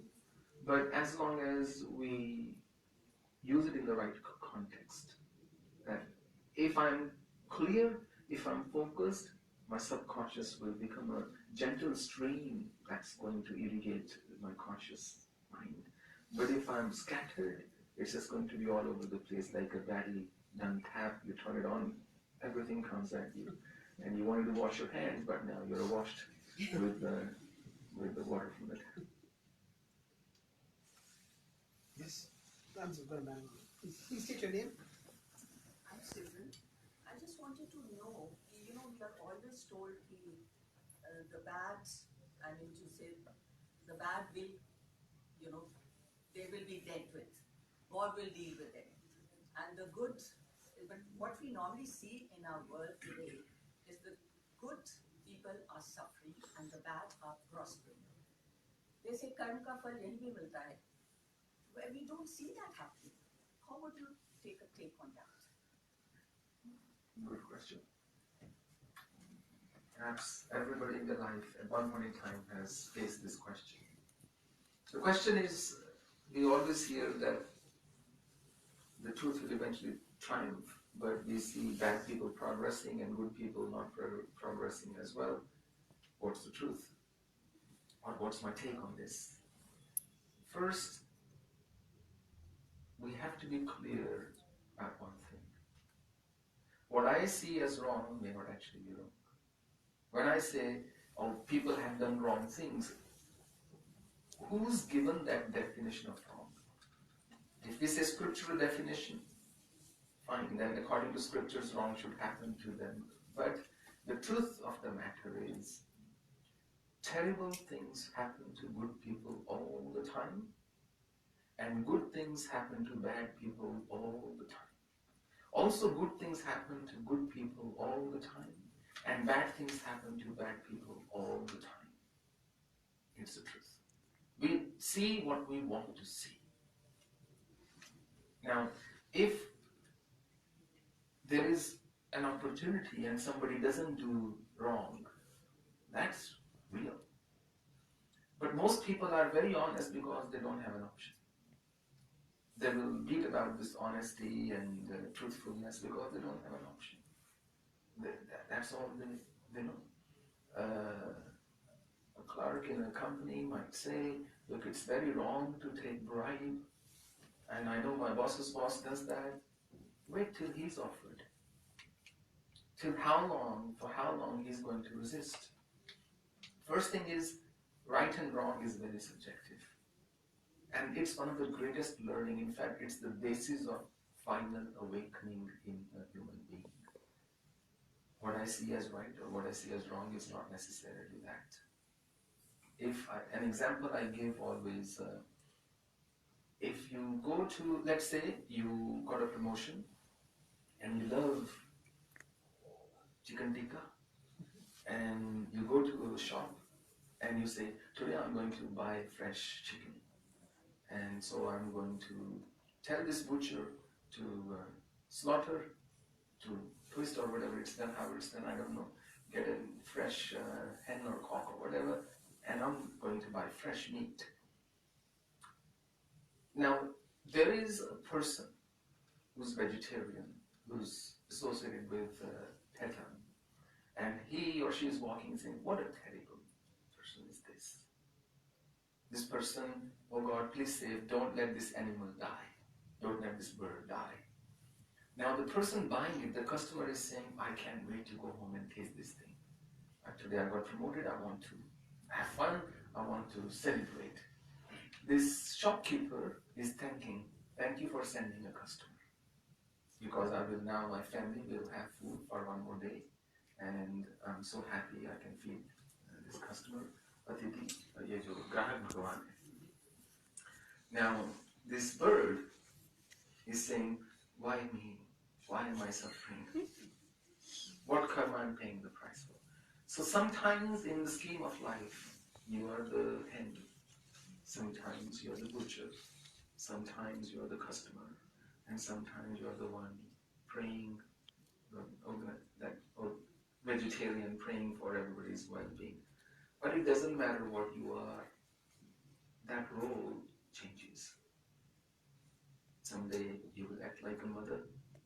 but as long as we use it in the right context. That if I'm clear, if I'm focused, my subconscious will become a gentle stream that's going to irrigate my conscious mind. But if I'm scattered, it's just going to be all over the place like a badly done tap. You turn it on, everything comes at you. And you wanted to wash your hands, but now you're washed with the water from the tap. Yes, that's a good man. Please state your name. I'm Susan. I just wanted to know, we are always told the bad, to say, the bad will, they will be dealt with. God will deal with it. And the good, but what we normally see in our world today is the good people are suffering and the bad are prospering. They say karma ka phal yahi bhi milta hai. Where we don't see that happening. How would you take on that? Good question. Perhaps everybody in their life at one point in time has faced this question. The question is, we always hear that the truth will eventually triumph, but we see bad people progressing and good people not progressing as well. What's the truth? Or what's my take on this? First, we have to be clear about one thing. What I see as wrong may not actually be wrong. When I say, oh, people have done wrong things, who's given that definition of wrong? If we say scriptural definition, fine, then according to scriptures, wrong should happen to them. But the truth of the matter is, terrible things happen to good people all the time, and good things happen to bad people all the time. Also, good things happen to good people all the time, and bad things happen to bad people all the time. It's the truth. We see what we want to see. Now, if there is an opportunity and somebody doesn't do wrong, that's real. But most people are very honest because they don't have an option. They will beat about this honesty and truthfulness because they don't have an option. That's all they know. A clerk in a company might say, look, it's very wrong to take bribe, and I know my boss's boss does that. Wait till he's offered. Till how long, for how long he's going to resist. First thing is, right and wrong is very subjective. And it's one of the greatest learning. In fact, it's the basis of final awakening in a human being. What I see as right or what I see as wrong is not necessarily that. An example I give always, if you go to, let's say you got a promotion and you love chicken tikka, and you go to a shop and you say, today I'm going to buy fresh chicken. And so I'm going to tell this butcher to slaughter, to twist or whatever it's done, how it's done, I don't know, get a fresh hen or cock or whatever, and I'm going to buy fresh meat. Now, there is a person who's vegetarian, who's associated with PETA, and he or she is walking saying, what a terrible person is this. This person, oh God, please save, don't let this animal die. Don't let this bird die. Now the person buying it, the customer is saying, I can't wait to go home and taste this thing. Today I got promoted, I want to have fun, I want to celebrate. This shopkeeper is thanking, thank you for sending a customer. Because I will now, my family will have food for one more day. And I'm so happy I can feed this customer. Atiti, ye jo grahak bhagwan hai. Now, this bird is saying, why me? Why am I suffering? What karma I'm paying the price for? So sometimes in the scheme of life, you are the hen. Sometimes you are the butcher. Sometimes you are the customer. And sometimes you are the one praying, vegetarian praying for everybody's well-being. But it doesn't matter what you are, that role changes. Someday you will act like a mother.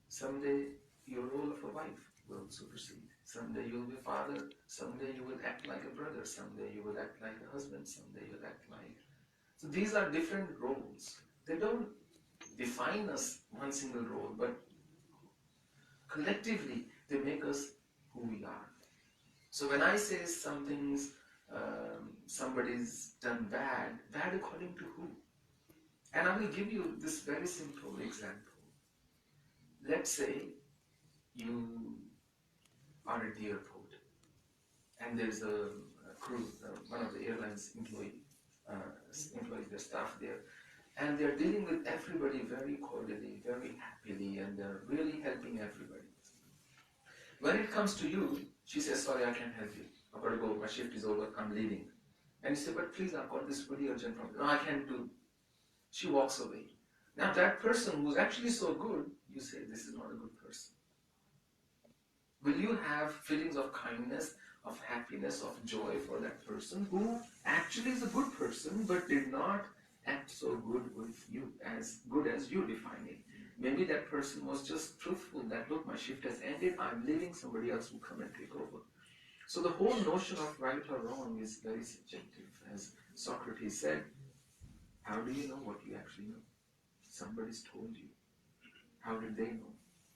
Someday your role of a wife will supersede. Someday you will be a father. Someday you will act like a brother. Someday you will act like a husband. Someday you'll act like... So these are different roles. They don't define us one single role, but collectively they make us who we are. So when I say something's somebody's done bad according to who? And I will give you this very simple example. Let's say you are at the airport and there's a crew, one of the airlines employees, their staff there, and they're dealing with everybody very cordially, very happily, and they're really helping everybody. When it comes to you, she says, sorry, I can't help you. I've got to go, my shift is over, I'm leaving. And you say, but please, I've got this really urgent problem. No, I can't do. She walks away. Now that person who's actually so good, you say, this is not a good person. Will you have feelings of kindness, of happiness, of joy for that person who actually is a good person, but did not act so good with you, as good as you define it? Maybe that person was just truthful that, look, my shift has ended, I'm leaving, somebody else will come and take over. So the whole notion of right or wrong is very subjective. As Socrates said, how do you know what you actually know? Somebody's told you. How did they know?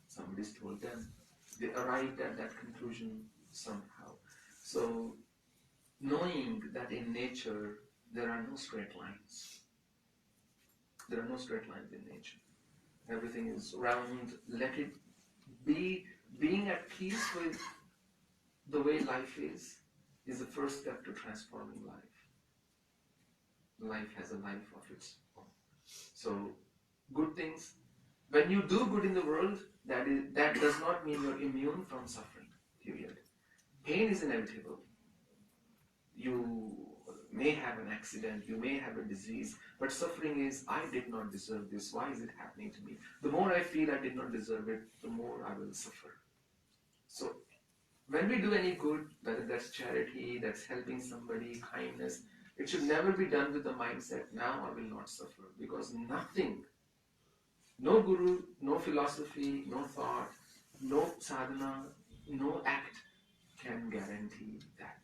Somebody's told them. They arrived at that conclusion somehow. So knowing that in nature there are no straight lines. There are no straight lines in nature. Everything is round. Let it be. Being at peace with the way life is the first step to transforming life. Life has a life of its own. So, good things. When you do good in the world, that does not mean you're immune from suffering. Period. Pain is inevitable. may have an accident, you may have a disease, but suffering is, I did not deserve this, why is it happening to me? The more I feel I did not deserve it, the more I will suffer. So, when we do any good, whether that's charity, that's helping somebody, kindness, it should never be done with the mindset, now I will not suffer. Because nothing, no guru, no philosophy, no thought, no sadhana, no act can guarantee that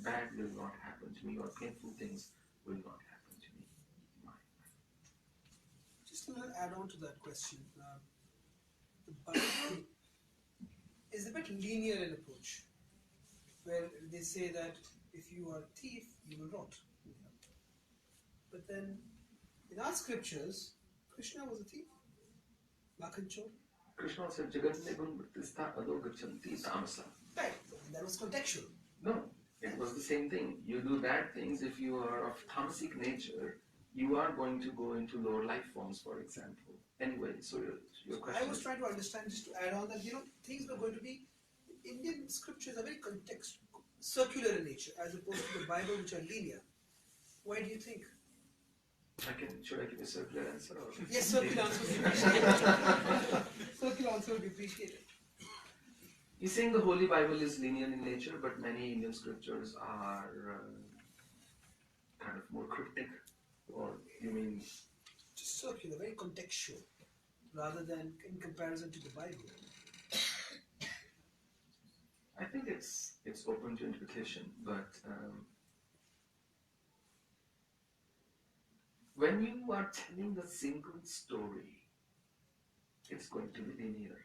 bad will not happen to me or painful things will not happen to me. Just a little add on to that question. The Bible is a bit linear in approach, where they say that if you are a thief, you will rot. But then, in our scriptures, Krishna was a thief. Makanchor. Krishna said, Jagat nebun vrittista ado gachanti tamasa. Right, that was contextual. No, it was the same thing. You do bad things, if you are of tamasic nature, you are going to go into lower life forms, for example. Anyway, so your question. I was trying to understand, just to add on that, things were going to be, Indian scriptures are very circular in nature, as opposed to the Bible, which are linear. Why do you think? Should I give a circular answer? Or? Yes, circular answer would be appreciated. Circular answer would be appreciated. He's saying the Holy Bible is linear in nature, but many Indian scriptures are kind of more cryptic, or you mean? Just circular, very contextual, rather than in comparison to the Bible. I think it's open to interpretation, but when you are telling a single story, it's going to be linear.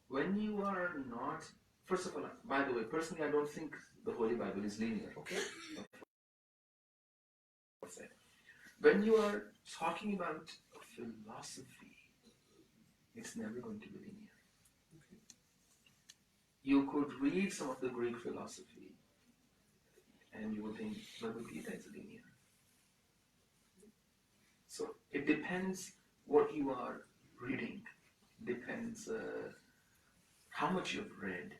When you are not, first of all, by the way, personally, I don't think the Holy Bible is linear. Okay. When you are talking about philosophy, it's never going to be linear. Okay. You could read some of the Greek philosophy, and you will think Bhagavad Gita is linear. So it depends what you are reading. Depends how much you've read.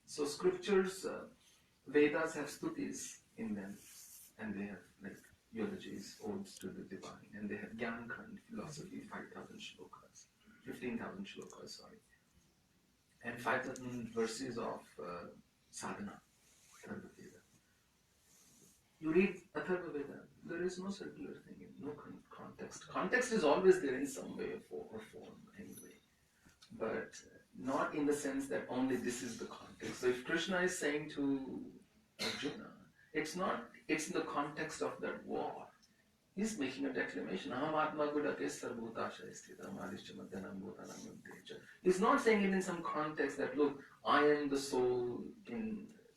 So scriptures, Vedas have stutis in them, and they have like eulogies, odes to the divine, and they have Gyankand, philosophy, 5,000 shlokas, 15,000 shlokas, sorry, and 5,000 verses of sadhana, Atharva Veda. You read Atharva Veda, there is no circular thing, no context. Context is always there in some way or form anyway, but not in the sense that only this is the context. So if Krishna is saying to Arjuna, it's in the context of that war. He's making a declamation. He's not saying it in some context that, look, I am the soul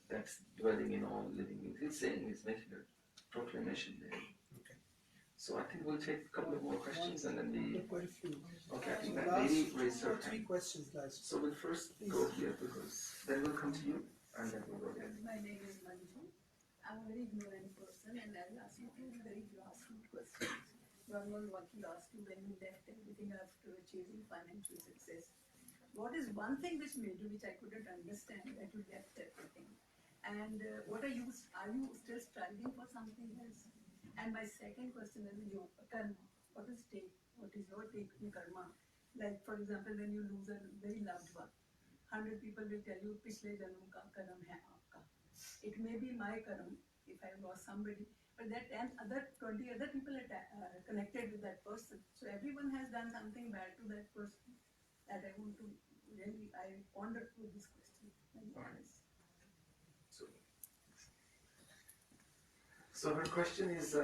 that's dwelling in all living beings. He's making a proclamation there. Okay. So I think we'll take a couple of more questions and then we... Quite a few. Okay, I think So that lady raised her three hand. questions, guys. So we'll first go here because then we'll come to you and then we'll go there. My name is Manju. I'm a very ignorant person and I will ask you two very grassroots questions. One was what you asked you when you left everything after achieving financial success. What is one thing which made you, which I couldn't understand, that you left everything? And what are you still striving for something else? And my second question is your karma. What is your take in karma? Like for example, when you lose a very loved one, 100 people will tell you, पिछले जन्म का कर्म है आपका. It may be my karma if I lost somebody, but that and 20 other people are connected with that person. So everyone has done something bad to that person. That I want to I pondered through this question. So her question is,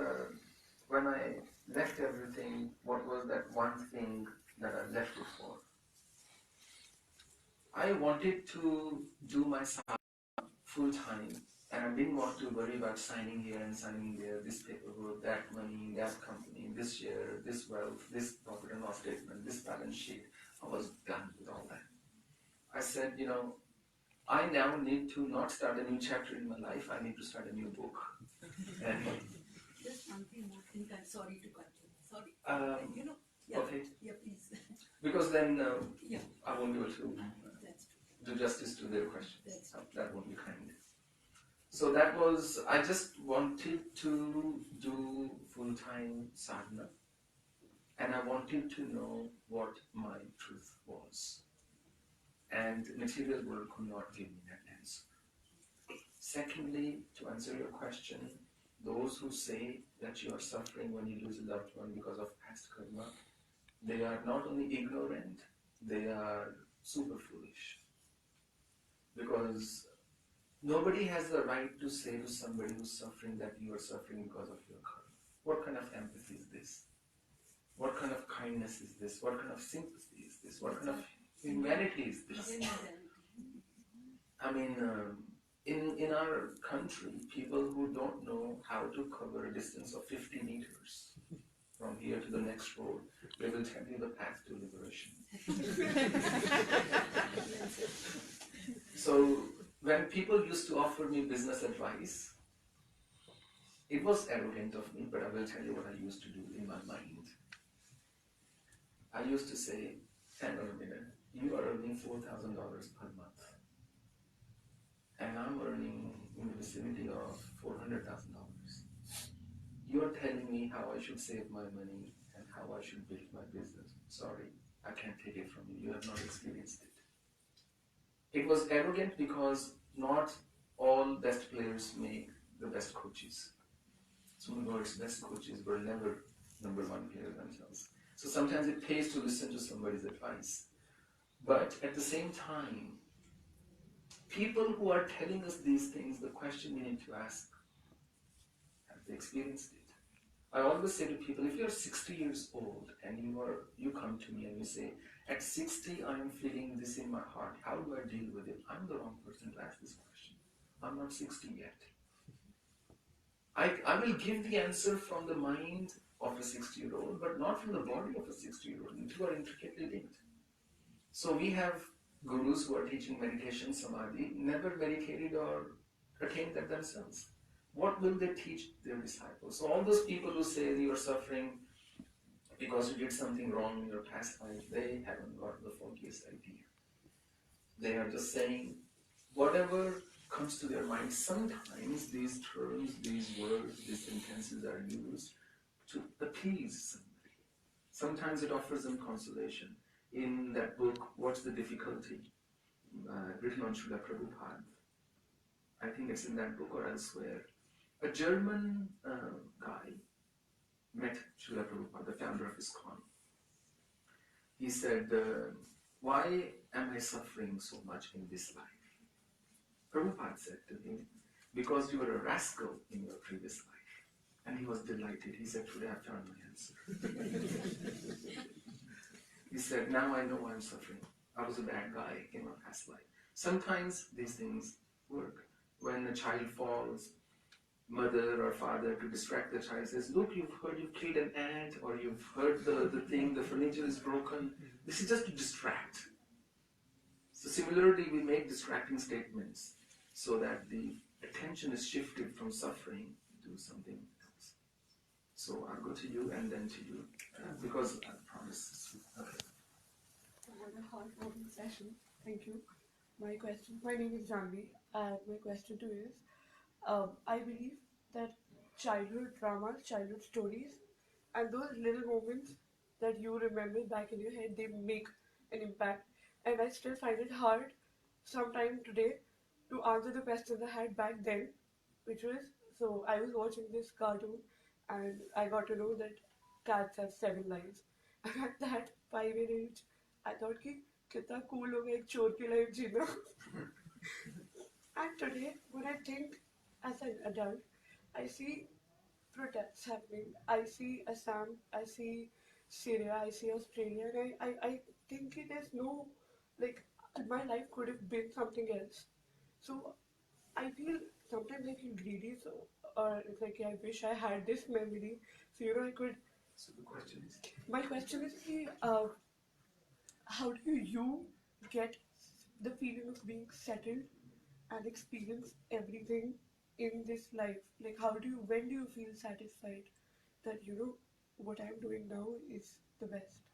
when I left everything, what was that one thing that I left it for? I wanted to do my sadhana full time, and I didn't want to worry about signing here and signing there, this paperwork, that money, that company, this share, this wealth, this profit and loss statement, this balance sheet. I was done with all that. I said, I now need to not start a new chapter in my life, I need to start a new book. And Just one thing more thing, I'm sorry to continue. Sorry. okay. Yeah, please. Because then Yeah. I won't be able to That's true. do justice to their questions. That's true. That won't be kind. So that was, I just wanted to do full-time sadhana, and I wanted to know what my truth was. And material world could not give me that answer. Secondly, to answer your question, those who say that you are suffering when you lose a loved one because of past karma, they are not only ignorant, they are super foolish. Because nobody has the right to say to somebody who's suffering that you are suffering because of your karma. What kind of empathy is this? What kind of kindness is this? What kind of sympathy is this? What kind of humanity is this? I mean, in our country, people who don't know how to cover a distance of 50 meters from here to the next road, they will tell you the path to liberation. So when people used to offer me business advice, it was arrogant of me, but I will tell you what I used to do in my mind. I used to say, hang on a minute, you are earning $4,000 per month, and I'm earning in the vicinity of $400,000. You're telling me how I should save my money and how I should build my business. Sorry, I can't take it from you. You have not experienced it. It was arrogant because not all best players make the best coaches. Some of the world's best coaches were never number one player themselves. So sometimes it pays to listen to somebody's advice. But at the same time, people who are telling us these things, the question we need to ask, have they experienced it? I always say to people, if you're 60 years old and you come to me and you say, at 60 I am feeling this in my heart, how do I deal with it? I'm the wrong person to ask this question. I'm not 60 yet. I will give the answer from the mind of a 60-year-old, but not from the body of a 60-year-old. The two are intricately linked. So we have gurus who are teaching meditation, samadhi, never meditated or attained that themselves. What will they teach their disciples? So all those people who say you are suffering because you did something wrong in your past life, they haven't got the foggiest idea. They are just saying whatever comes to their mind. Sometimes these terms, these words, these sentences are used to appease somebody. Sometimes it offers them consolation. In that book, What's the Difficulty? Written on Srila Prabhupada. I think it's in that book or elsewhere. A German guy met Srila Prabhupada, the founder of ISKCON. He said, why am I suffering so much in this life? Prabhupada said to him, because you were a rascal in your previous life. And he was delighted. He said, today I found my answer. He said, now I know why I'm suffering. I was a bad guy in my past life. Sometimes these things work. When a child falls, mother or father, to distract the child, says, look, you've killed an ant, or you've heard the thing, the furniture is broken. This is just to distract. So similarly, we make distracting statements so that the attention is shifted from suffering to something else. So I'll go to you and then to you, because I promise. Okay. What a heartwarming session. Thank you. My name is Janvi, and my question to you is, I believe that childhood dramas, childhood stories, and those little moments that you remember back in your head, they make an impact. And I still find it hard sometime today to answer the questions I had back then, which was, so I was watching this cartoon and I got to know that cats have 7 lives. And at that 5 year age, I thought कि कितना cool होगा एक चोर की life Jeena. And today, when I think as an adult, I see protests happening. I see Assam, I see Syria, I see Australia, and I think there's no, like, my life could have been something else. So I feel sometimes I feel greedy, so, or it's like, I wish I had this memory, so I could. So the question is? My question is, how do you get the feeling of being settled and experience everything in this life? Like, when do you feel satisfied that what I'm doing now is the best?